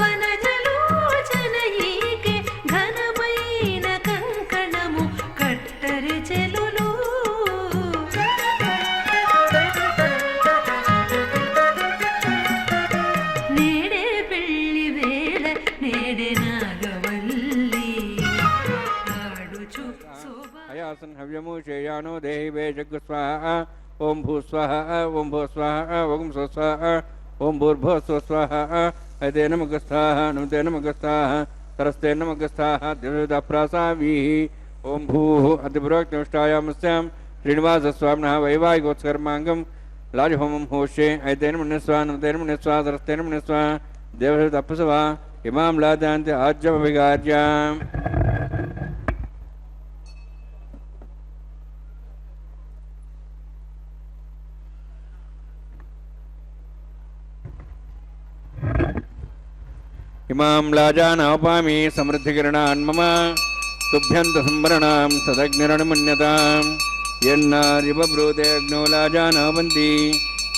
వనజలోచనయికి ఘనమైన కంకణము కట్టరె చెలులు. आसन् हव्यमूषेयानो देहि वे जग्गु स्वाहा ओम भू स्वाहा ओम भू स्वाहा ओम सो स्वाहा ओम भूर्भुवः स्वः स्वाहा ऐते नमगस्थाः नमते नमगस्थाः तरस्ते नमगस्थाः द्विविधप्रासावीः ओम भूः अतिपुरोक्तमुष्टायामस्यां श्रीनिवासस्वामिनः वैवाहिकोत्सकर्माङ्गं लाजहोमं होष्ये ऐते नमः नमते नमः तरस्ते नमः देवतप्पसवा इमां लादान्ते आज्यमभिगार्याम् इमां लाजानापामि समृद्धिकिरणान् मम तुभ्यन्तसंवरणां सदग्निरणमन्यताम् यन्नार्यबब्रूते अग्नो लाजानावन्ति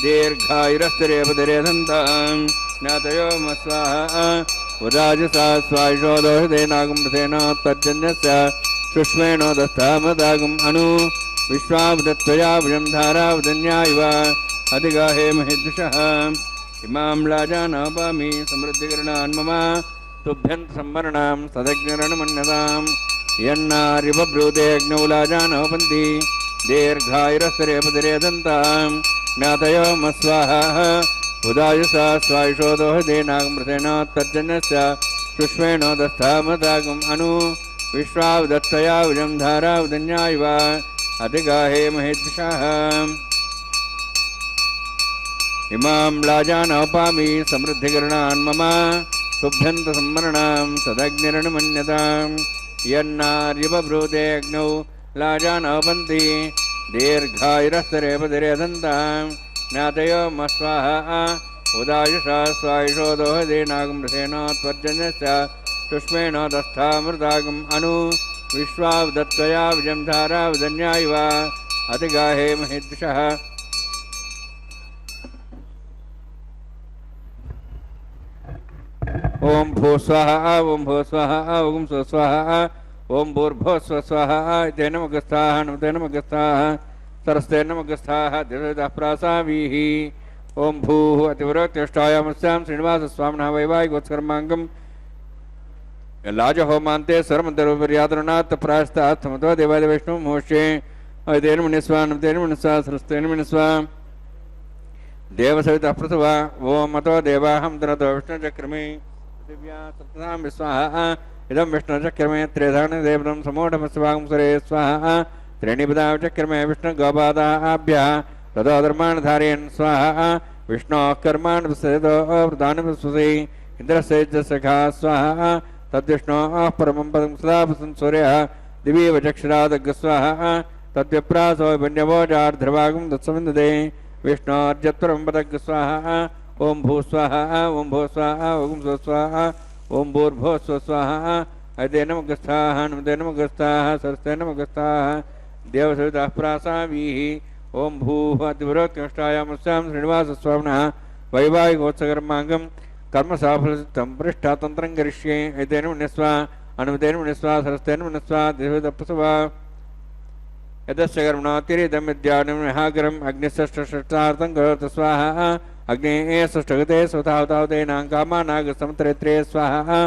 दीर्घायुरस्तरेपदरेधन्ताम् ज्ञातयो मस्वाहा उदाजसा स्वायुषोदोषदेनागुम्रसेना तज्जन्यस्य शुष्मेणोदस्थामदागुम् अनु विश्वावदत्वया भुजं धारावदन्या इव अधिगाहे महिद्विषः इमां लाजानापामि समृद्धिकिरणान् मम तुभ्यन्तसंवरणां सदग्निरणमन्यताम् यन्नार्यबब्रूते अग्नौ लाजानोपन्ति दीर्घायुरस्तरेपदरेदन्ताम् ज्ञातयो मस्वाहा उदायुसा स्वायुषोदोहदेनागमृतेन तज्जन्यस्य शुष्मेणोदस्थामदागुम् अनु विश्वावदत्तया भुजं धारावदन्या इव अधिगाहे महिद्विषः इमां लाजानोपामि समृद्धिकिरणान् मम तुभ्यन्तसंवरणां सदग्निरणमन्यताम् यन्नार्यबब्रूते अग्नौ लाजानोपन्ति दीर्घायुरस्तरेपदरेदन्ताम् ज्ञातयो मस्वाहा उदायुषा स्वायुषोदोहदेनागमृतेन त्वज्जन्यस्य शुष्मेणोदस्थामृतागम् अनु विश्वावदत्तया भुजं धारावदन्या इव अधिगाहे महिद्विषः ओम भू स्वाहा ओम भू स्वाहा ओम सो स्वाहा ओम भूर्भुवः स्वः स्वाहा इते नमगस्थाः नमते नमगस्थाः सरस्ते नमगस्थाः द्विविधप्रासावीः ओम भूः अतिपुरोक्तमुष्टायामस्यां श्रीनिवासस्वामिनः वैवाहिकोत्सकर्माङ्गं लाजहोमान्ते सर्वमन्तरोपरियातरुणात् प्रायस्तात् समतो देवादिवैष्णवं होष्ये ऐते नमः नमते नमः सरस्ते नमः देवसवितः प्रसवा ओम मतो देवाहं तनतो विष्णुचक्रमे दिव्या सप्तधाम स्वाहा इदं विष्णुचक्रमे त्रिधानदेवं समूढमस्वागं सुरे स्वाहा त्रीणिपदां चक्रमे विष्णुगोपादाभ्यः ततो धर्मान् धारयन् स्वाहा विष्णोः कर्मान् प्रसेदो वृतान् प्रस्वसि इन्द्रस्य सखा स्वाहा तद्विष्णोः परमं पदं सदा प्रसन् सूर्यः दिवीव चक्षुरादग् स्वाहा तद्विप्रासो वन्यवोजार्ध्रभागं तत्सविन्दते विष्णोर्जत्वरं पदग् स्वाहा ओम भू स्वाहा ओम भू स्वाहा ओम सो स्वाहा ओम भूर्भुवः स्वः स्वाहा ऐते नमगस्थाः नमते नमगस्थाः सरस्ते नमगस्थाः देवसवितः प्रासावीः ओम भूः अतिपुरोक्तमुष्टायामस्यां श्रीनिवासस्वामिनः वैवाहिकोत्सकर्माङ्गं कर्मसाफलसिद्धं पृष्ठातन्त्रं करिष्ये ऐते नमः अनुमते नमः सरस्ते नमः द्विविधप्रसवा यदस्य कर्मणोऽतिरिदं विद्यानिमहागरम् अग्निषष्ठार्थं करोतु स्वाहा अग्नेये षष्ठगते स्वतावतावतेनां कामानागसमुत्तरेत्रे स्वाहा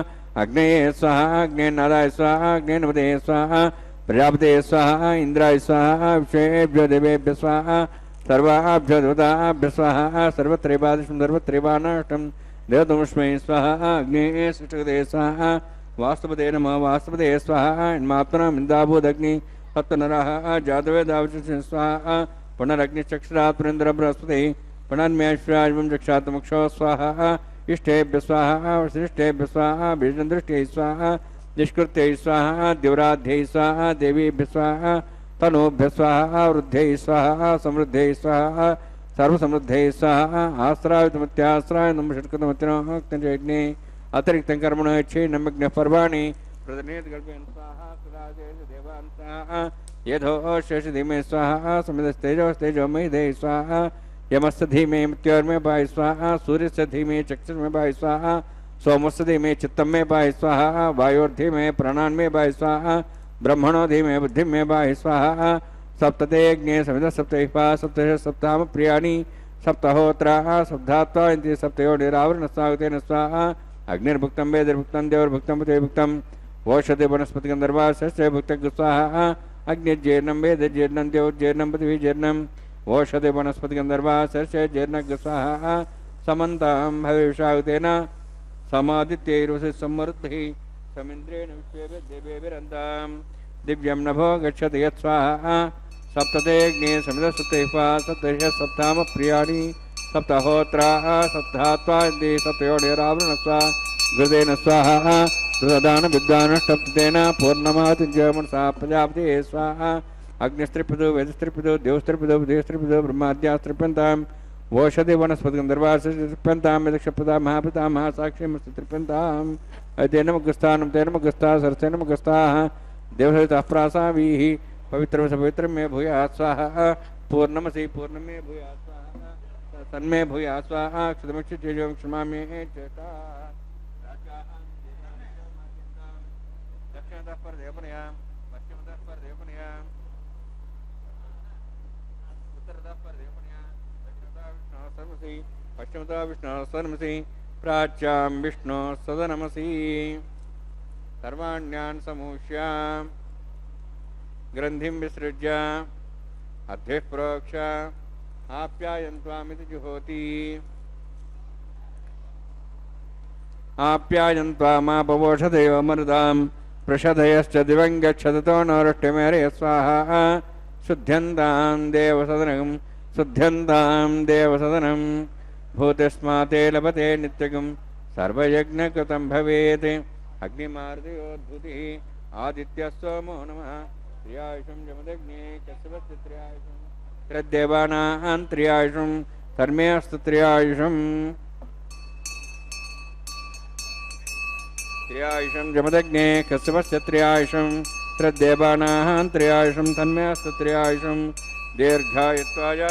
अग्नेये स्वाहा अग्नेनादाय स्वाहा अग्नेनपदे स्वाहा प्रजापते स्वाहा इंद्राय स्वाहा विषयेभ्यो देवेभ्यो स्वाहा सर्वाभ्यो देवताभ्यो स्वाहा सर्वत्रैवादिशं सर्वत्रैवानाष्टं देवतमस्मै स्वाहा अग्नेये षष्ठगते स्वाहा वास्तुपते नमः वास्तुपते स्वाहा इन्मात्मनां इन्दाभूदग्नि सप्तनरः जातवेदावचन स्वाहा पुनरग्निचक्षुरात् पुरेन्द्र बृहस्पति पुनर्म्याश्वराजं चक्षात्मक्षो स्वाहा इष्टेभ्य स्वाहा वसिष्ठेभ्य स्वाहा बीजदृष्ट्यै स्वाहा निष्कृत्यै स्वाहा दिवराध्यै स्वाहा देवीभ्य स्वाहा तनूभ्य स्वाहा वृद्ध्यै स्वाहा समृद्ध्यै स्वाहा सर्वसमृद्ध्यै स्वाहा आश्रायुतमत्याश्राय नम षट्कृतमत्यग्ने अतिरिक्तं कर्मणो यच्छेन्नमग्नः पर्वाणि प्रदनेतकल्पयन् स्वाहा देवान् स्वाहा यथो शेषधीमे स्वाहा समितस्तेजोस्तेजो मयिधे स्वाहा यमस्य धीमे मृत्योर्मे पाहि स्वाहा सूर्यस्य धीमे चक्षुर्मे पाहि स्वाहा सोमस्य धीमे चित्तं मे पाहि स्वाहा वायोर्धीमे प्राणान् मे पाहि स्वाहा ब्रह्मणो धीमे बुद्धिं मे पाहि स्वाहा सप्तते अग्ने समितः सप्तैः सप्तश सप्ताम प्रियाणि सप्तहोत्राः सप्तात्वा इति सप्तयोनिरावरणस्वागतेन स्वाहा अग्निर्भुक्तं वेदिर्भुक्तं देवर्भुक्तं पतिर्भुक्तं ओषधि वनस्पतिगन्धर्वा षष्ठे भुक्तं स्वाहा अग्निजीर्णं वेदजीर्णं द्यौर्जीर्णं पृथ्वीजीर्णं ओषधि वनस्पतिगन्धर्वा सर्षजीर्णग्रसाः समन्तां भवेशाहुतेन समादित्यैरुषि समृद्धिः समिन्द्रेण विश्वेभिर्देवेभिरन्तां दिव्यं नभो गच्छति यत्स्वाहा सप्तते अग्ने समितसुतेपा सप्तर्षः सप्तामप्रियाणि सप्तहोत्राः सप्तात्वा सप्तयोनिरावृणस्वा घृतेन स्वाहा घृतदानविद्वानष्टप्तेन पूर्णमातिञ्जमनसा प्रजापते स्वाहा अग्निस्त्रिपदो वेदस्त्रिपदो देवस्त्रिपदो बुधेस्त्रिपदो ब्रह्माद्यास्त्रिप्यन्ताम् ओषधि वनस्पतिगन्धर्वास्त्रिप्यन्तां यदक्षपदा महापिता महासाक्षीमस्ति त्रिप्यन्ताम् तेनमग्रस्तानं तेनमग्रस्ता सरसेनमग्रस्ताः देवसहितः प्रासावीः पवित्रमसि पवित्रं मे भूयात् स्वाहा पूर्णमसि पूर्णं मे भूयात् स्वाहा तन्मे भूयात् स्वाहा क्षुतमक्षितेजं क्षमामि चेता दक्षिणतः परदेवपनया पश्चिमतः परदेवपनया उत्तरतः परदेवपनया दक्षिणतः विष्णोः सदनमसि पश्चिमतः विष्णोः सदनमसि प्राच्यां विष्णोः सदनमसि सर्वाण्यान् समूष्य ग्रन्थिं विसृज्य अद्भिः प्रोक्ष आप्यायन्त्वामिति जुहोति आप्यायन्त्वामापवोषधयो मरुदां प्रषधयश्च दिवं गच्छतो नौरष्टिमेरय स्वाहा शुद्ध्यन्तां देवसदनं भूतिस्माते लभते नित्यगं सर्वयज्ञकृतं भवेत् अग्निमार्दयोद्भूतिः आदित्यस्सोमो नमः त्रियायुषं जमदग्ने कश्यपस्य त्रियायुषं त्रिदेवानां त्रियायुषं धर्मे अस्तु त्रियायुषं जमदग्ने कश्यपस्य त्रियायुषं त्रिदेवानां त्रियायुषं धर्मे अस्तु त्रियायुषं दीर्घायुत्वाय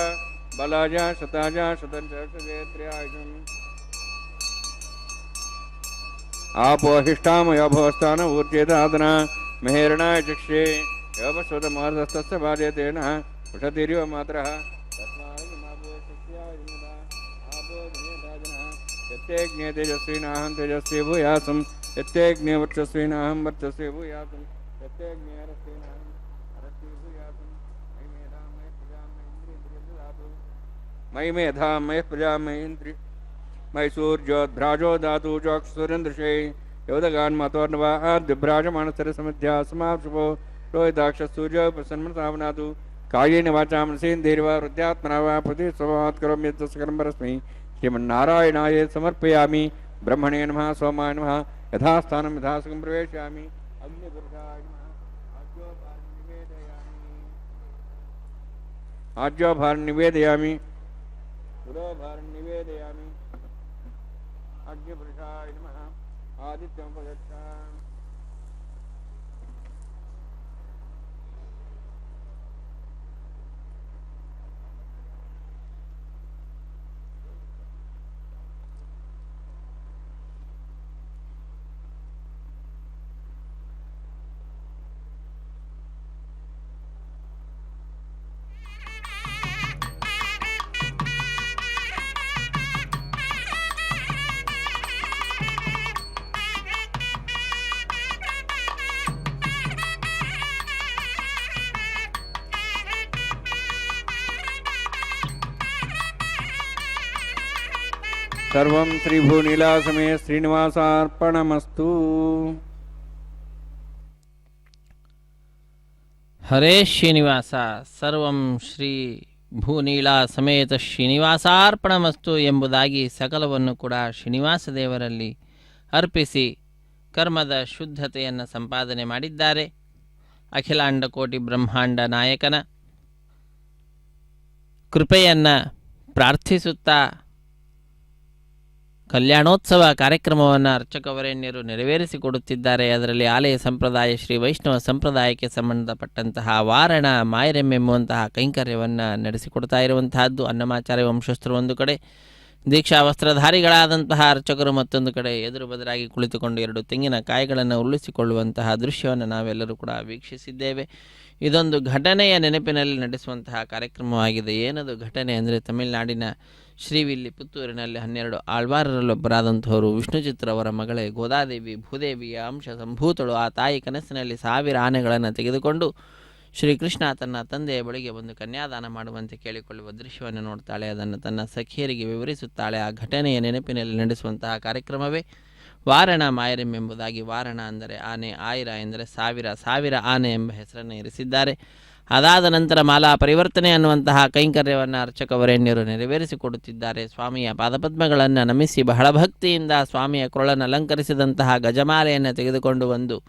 बलाय शताय शतं त्रियायुषम् आपोहिष्ठामयोभवस्थान ऊर्जेदादना मेहरणाय चक्षे योपस्वतमार्धस्तस्य बाल्यतेन उषतिरिव मात्रः यत्तेऽग्ने तेजस्विनाहं तेजस्वी भूयासं यत्तेऽग्ने वर्चस्विनाहं वर्चस्वी भूयासं यत्तेऽग्ने अरस्विनाहं अरस्वी भूयासं मयि मेधां मयि प्रजां मयि इन्द्रिय मयि सूर्योद्भ्राजो धातु चोक्षुरेन्द्रशे योदगान् मतोर्णवा दिभ्राजमानसरसमध्या समाप्शुभो रोहिताक्षसूर्यो प्रसन्नतावनातु कायेन वाचा मनसेन्द्रियर्वा हृदयात्मना वा प्रतिस्वभावात् करोमि यत्तस्करं परस्मै श्रीमन्नारायणाय समर्पयामि ब्रह्मणे नमः सोमाय नमः यथास्थानं यथासुखं प्रवेशयामि अग्निपुरुषाय नमः आज्योभारं निवेदयामि पुरोभारं निवेदयामि अग्निपुरुषाय नमः आदित्यं प्रदक्षामि सर्वं श्रीभूनीलासमे श्रीनिवासार्पणमस्तु। ಹರೇ ಶ್ರೀನಿವಾಸ ಸರ್ವಂ ಶ್ರೀ ಭೂನೀಳ ಸಮೇತ ಶ್ರೀನಿವಾಸಾರ್ಪಣಮಸ್ತು ಎಂಬುದಾಗಿ ಸಕಲವನ್ನು ಕೂಡ ಶ್ರೀನಿವಾಸ ದೇವರಲ್ಲಿ ಅರ್ಪಿಸಿ ಕರ್ಮದ ಶುದ್ಧತೆಯನ್ನು ಸಂಪಾದನೆ ಮಾಡಿದ್ದಾರೆ. ಅಖಿಲಾಂಡ ಕೋಟಿ ಬ್ರಹ್ಮಾಂಡ ನಾಯಕನ ಕೃಪೆಯನ್ನು ಪ್ರಾರ್ಥಿಸುತ್ತಾ ಕಲ್ಯಾಣೋತ್ಸವ ಕಾರ್ಯಕ್ರಮವನ್ನು ಅರ್ಚಕವರೇಣ್ಯರು ನೆರವೇರಿಸಿಕೊಡುತ್ತಿದ್ದಾರೆ. ಅದರಲ್ಲಿ ಆಲಯ ಸಂಪ್ರದಾಯ ಶ್ರೀ ವೈಷ್ಣವ ಸಂಪ್ರದಾಯಕ್ಕೆ ಸಂಬಂಧಪಟ್ಟಂತಹ ವಾರಣ ಮಾಯರೆಮ್ ಎಂಬುವಂತಹ ಕೈಂಕರ್ಯವನ್ನು ನಡೆಸಿಕೊಡ್ತಾ ಇರುವಂತಹದ್ದು. ಅನ್ನಮಾಚಾರ್ಯ ವಂಶಸ್ಥರು ಒಂದು ಕಡೆ, ದೀಕ್ಷಾ ವಸ್ತ್ರಧಾರಿಗಳಾದಂತಹ ಅರ್ಚಕರು ಮತ್ತೊಂದು ಕಡೆ ಎದುರು ಬದಲಾಗಿ ಕುಳಿತುಕೊಂಡು ಎರಡು ತೆಂಗಿನ ಕಾಯಿಗಳನ್ನು ಉರುಳಿಸಿಕೊಳ್ಳುವಂತಹ ದೃಶ್ಯವನ್ನು ನಾವೆಲ್ಲರೂ ಕೂಡ ವೀಕ್ಷಿಸಿದ್ದೇವೆ. ಇದೊಂದು ಘಟನೆಯ ನೆನಪಿನಲ್ಲಿ ನಡೆಸುವಂತಹ ಕಾರ್ಯಕ್ರಮವಾಗಿದೆ. ಏನದು ಘಟನೆ ಅಂದರೆ, ತಮಿಳುನಾಡಿನ ಶ್ರೀವಿಲ್ಲಿ ಪುತ್ತೂರಿನಲ್ಲಿ 12 ಆಳ್ವಾರರಲ್ಲೊಬ್ಬರಾದಂಥವರು ವಿಷ್ಣುಚಿತ್ರವರ ಮಗಳೇ ಗೋದಾದೇವಿ ಭೂದೇವಿಯ ಅಂಶ ಸಂಭೂತಳು. ಆ ತಾಯಿ ಕನಸಿನಲ್ಲಿ 1000 ಆನೆಗಳನ್ನು ತೆಗೆದುಕೊಂಡು ಶ್ರೀಕೃಷ್ಣ ತನ್ನ ತಂದೆಯ ಬಳಿಗೆ ಒಂದು ಕನ್ಯಾದಾನ ಮಾಡುವಂತೆ ಕೇಳಿಕೊಳ್ಳುವ ದೃಶ್ಯವನ್ನು ನೋಡ್ತಾಳೆ. ಅದನ್ನು ತನ್ನ ಸಖಿಯರಿಗೆ ವಿವರಿಸುತ್ತಾಳೆ. ಆ ಘಟನೆಯ ನೆನಪಿನಲ್ಲಿ ನಡೆಸುವಂತಹ ಕಾರ್ಯಕ್ರಮವೇ ವಾರಣ ಮಾಯರಂ ಎಂಬುದಾಗಿ. ವಾರಣ ಅಂದರೆ ಆನೆ, ಆಯಿರ ಎಂದರೆ ಸಾವಿರ, ಸಾವಿರ ಆನೆ ಎಂಬ ಹೆಸರನ್ನು ಇರಿಸಿದ್ದಾರೆ. ಅದಾದ ನಂತರ ಮಾಲಾ ಪರಿವರ್ತನೆ ಅನ್ನುವಂತಹ ಕೈಂಕರ್ಯವನ್ನು ಅರ್ಚಕವರೇಣ್ಯರು ನೆರವೇರಿಸಿಕೊಡುತ್ತಿದ್ದಾರೆ. ಸ್ವಾಮಿಯ ಪಾದಪದ್ಮಗಳನ್ನು ನಮಿಸಿ ಬಹಳ ಭಕ್ತಿಯಿಂದ ಸ್ವಾಮಿಯ ಕೊರಳನ್ನು ಅಲಂಕರಿಸಿದಂತಹ ಗಜಮಾಲೆಯನ್ನು ತೆಗೆದುಕೊಂಡು ಬಂದು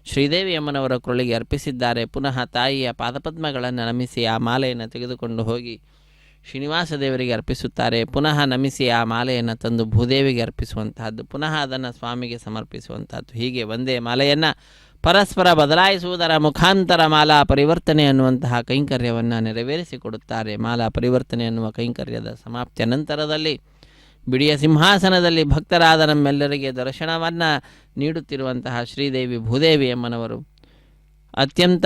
ಶ್ರೀದೇವಿ ಅಮ್ಮನವರ ಕೊರಳಿಗೆ ಅರ್ಪಿಸಿದ್ದಾರೆ. ಪುನಃ ತಾಯಿಯ ಪಾದಪದ್ಮಗಳನ್ನು ನಮಿಸಿ ಆ ಮಾಲೆಯನ್ನು ತೆಗೆದುಕೊಂಡು ಹೋಗಿ ಶ್ರೀನಿವಾಸ ದೇವರಿಗೆ ಅರ್ಪಿಸುತ್ತಾರೆ. ಪುನಃ ನಮಿಸಿ ಆ ಮಾಲೆಯನ್ನು ತಂದು ಭೂದೇವಿಗೆ ಅರ್ಪಿಸುವಂತಹದ್ದು, ಪುನಃ ಅದನ್ನು ಸ್ವಾಮಿಗೆ ಸಮರ್ಪಿಸುವಂತಹದ್ದು. ಹೀಗೆ ಒಂದೇ ಮಾಲೆಯನ್ನು ಪರಸ್ಪರ ಬದಲಾಯಿಸುವುದರ ಮುಖಾಂತರ ಮಾಲಾ ಪರಿವರ್ತನೆ ಅನ್ನುವಂತಹ ಕೈಂಕರ್ಯವನ್ನು ನೆರವೇರಿಸಿಕೊಡುತ್ತಾರೆ. ಮಾಲಾ ಪರಿವರ್ತನೆ ಅನ್ನುವ ಕೈಂಕರ್ಯದ ಸಮಾಪ್ತಿಯ ನಂತರದಲ್ಲಿ ಬಿಡಿಯ ಸಿಂಹಾಸನದಲ್ಲಿ ಭಕ್ತರಾದ ನಮ್ಮೆಲ್ಲರಿಗೆ ದರ್ಶನವನ್ನು ನೀಡುತ್ತಿರುವಂತಹ ಶ್ರೀದೇವಿ ಭೂದೇವಿ ಅಮ್ಮನವರು ಅತ್ಯಂತ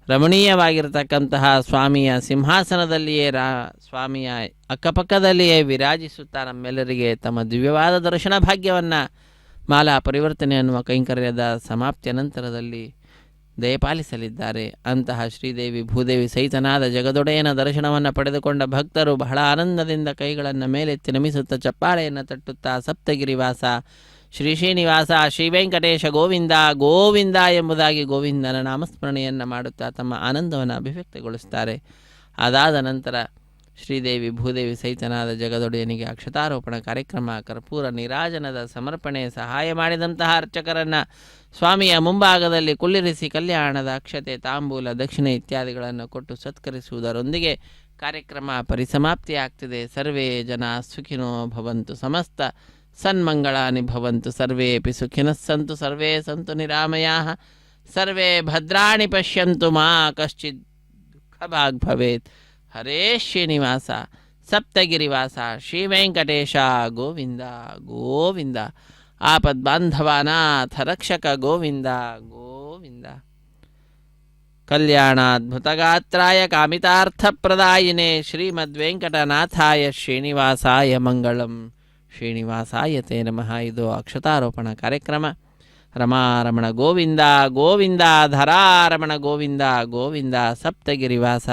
ರಮಣೀಯವಾಗಿರತಕ್ಕಂತಹ ಸ್ವಾಮಿಯ ಸಿಂಹಾಸನದಲ್ಲಿಯೇ ಸ್ವಾಮಿಯ ಅಕ್ಕಪಕ್ಕದಲ್ಲಿಯೇ ವಿರಾಜಿಸುತ್ತಾ ನಮ್ಮೆಲ್ಲರಿಗೆ ತಮ್ಮ ದಿವ್ಯವಾದ ದರ್ಶನ ಭಾಗ್ಯವನ್ನು ಮಾಲಾ ಪರಿವರ್ತನೆ ಅನ್ನುವ ಕೈಂಕರ್ಯದ ಸಮಾಪ್ತಿಯ ನಂತರದಲ್ಲಿ ದಯಪಾಲಿಸಲಿದ್ದಾರೆ. ಅಂತಹ ಶ್ರೀದೇವಿ ಭೂದೇವಿ ಸಹಿತನಾದ ಜಗದೊಡೆಯನ ದರ್ಶನವನ್ನು ಪಡೆದುಕೊಂಡ ಭಕ್ತರು ಬಹಳ ಆನಂದದಿಂದ ಕೈಗಳನ್ನು ಮೇಲೆತ್ತಿ ನಮಿಸುತ್ತಾ ಚಪ್ಪಾಳೆಯನ್ನು ತಟ್ಟುತ್ತಾ ಸಪ್ತಗಿರಿವಾಸ ಶ್ರೀ ಶ್ರೀನಿವಾಸ ಶ್ರೀ ವೆಂಕಟೇಶ ಗೋವಿಂದ ಗೋವಿಂದ ಎಂಬುದಾಗಿ ಗೋವಿಂದನ ನಾಮಸ್ಮರಣೆಯನ್ನು ಮಾಡುತ್ತಾ ತಮ್ಮ ಆನಂದವನ್ನು ಅಭಿವ್ಯಕ್ತಗೊಳಿಸುತ್ತಾರೆ. ಅದಾದ ನಂತರ ಶ್ರೀದೇವಿ ಭೂದೇವಿ ಸಹಿತನಾದ ಜಗದೊಡೆಯನಿಗೆ ಅಕ್ಷತಾರೋಪಣ ಕಾರ್ಯಕ್ರಮ, ಕರ್ಪೂರ ನೀರಾಜನದ ಸಮರ್ಪಣೆ, ಸಹಾಯ ಮಾಡಿದಂತಹ ಅರ್ಚಕರನ್ನು ಸ್ವಾಮಿಯ ಮುಂಭಾಗದಲ್ಲಿ ಕುಳ್ಳಿರಿಸಿ ಕಲ್ಯಾಣದ ಅಕ್ಷತೆ, ತಾಂಬೂಲ, ದಕ್ಷಿಣೆ ಇತ್ಯಾದಿಗಳನ್ನು ಕೊಟ್ಟು ಸತ್ಕರಿಸುವುದರೊಂದಿಗೆ ಕಾರ್ಯಕ್ರಮ ಪರಿಸಮಾಪ್ತಿಯಾಗ್ತಿದೆ. ಸರ್ವೇ ಜನ ಸುಖಿನೋ ಭವಂತು, ಸಮಸ್ತ ಸನ್ಮಂಗಳಾನಿ ಭವಂತು, ಸರ್ವೇಪಿ ಸುಖಿನಃ ಸಂತು, ಸರ್ವೇ ಸಂತು ನಿರಾಮಯಾಃ, ಸರ್ವೇ ಭದ್ರಾಣಿ ಪಶ್ಯಂತು, ಮಾ ಕಶ್ಚಿತ್ ದುಃಖಭಾಗ್ ಭವೇತ್. ಹರೇ ಶ್ರೀನಿವಾಸ ಸಪ್ತಗಿರಿವಾಸ ಶ್ರೀ ವೆಂಕಟೇಶ ಗೋವಿಂದ ಗೋವಿಂದ. ಆಪದ್ಬಾಂಧವಾನಾಥ ರಕ್ಷಕ ಗೋವಿಂದ ಗೋವಿಂದ. ಕಲ್ಯಾಣಾದ್ಭುತಗಾತ್ರಾಯ ಕಾಮಿತಾರ್ಥಪ್ರದಾಯಿನೇ ಶ್ರೀಮದ್ವೆಂಕಟನಾಥಾಯ ಶ್ರೀನಿವಾಸಾಯ ಮಂಗಳಂ. ಶ್ರೀನಿವಾಸಾಯ ತೇ ನಮಃ. ಇದು ಅಕ್ಷತಾರೋಪಣ ಕಾರ್ಯಕ್ರಮ. ರಮಾರಮಣ ಗೋವಿಂದ ಗೋವಿಂದ, ಧರಾರಮಣ ಗೋವಿಂದ ಗೋವಿಂದ, ಸಪ್ತಗಿರಿವಾಸ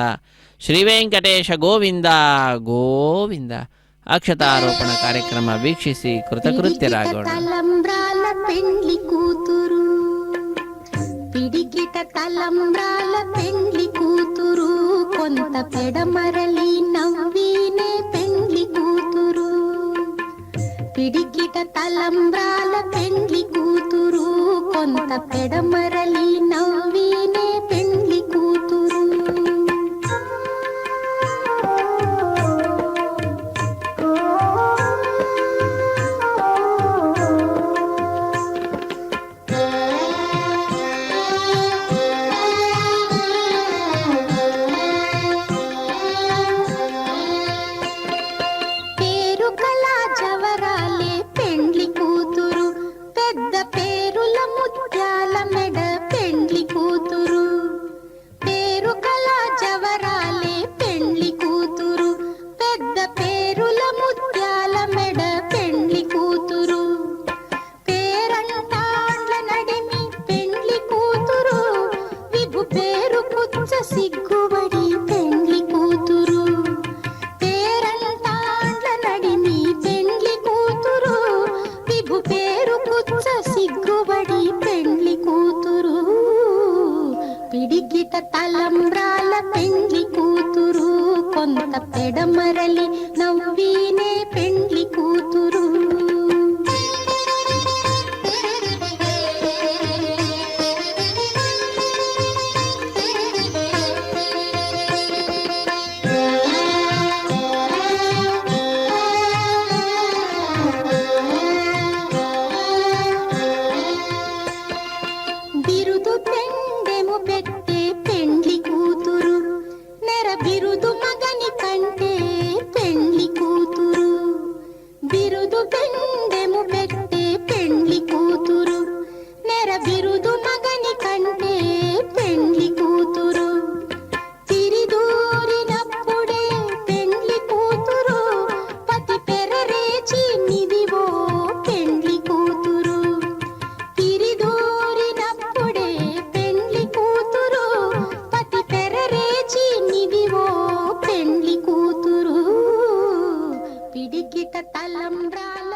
ಶ್ರೀ ವೆಂಕಟೇಶ ಗೋವಿಂದ ಗೋವಿಂದ. ಅಕ್ಷತಾರೋಪಣ ಕಾರ್ಯಕ್ರಮ ವೀಕ್ಷಿಸಿ ಕೃತಕೃತ್ಯರಾಗೋಣ. తలంబ్రాల పెండ్లి కూతురు, పిడికిట తలంబ్రాల పెండ్లి కూతురు, కొంత పెడమరలి నవ్వినే పెండ్లి కూతురు. పిడికిట తలంబ్రాల పెండ్లి కూతురు, కొంత పెడమరలి నవ్వినే పెండ్లి కూతురు. సిగ్గుబడి పెండ్లి కూతురు, పేరంటాండ్ల నడిమి పెండ్లి కూతురు, విభు పేరు కుచ్చ సిగ్గుబడి పెండ్లి కూతురు. పిడికిట తలంబ్రాల పెండ్లి కూతురు, కొంత పెడమరలి నవ్వినే పెండ్లి కూతురు. బిరుదు పెండెము పెట్టే పెండ్లి కూతురు, నెర బిరుదు మగని కంటే పెండ్లి కూతురు. తలంబ్రాల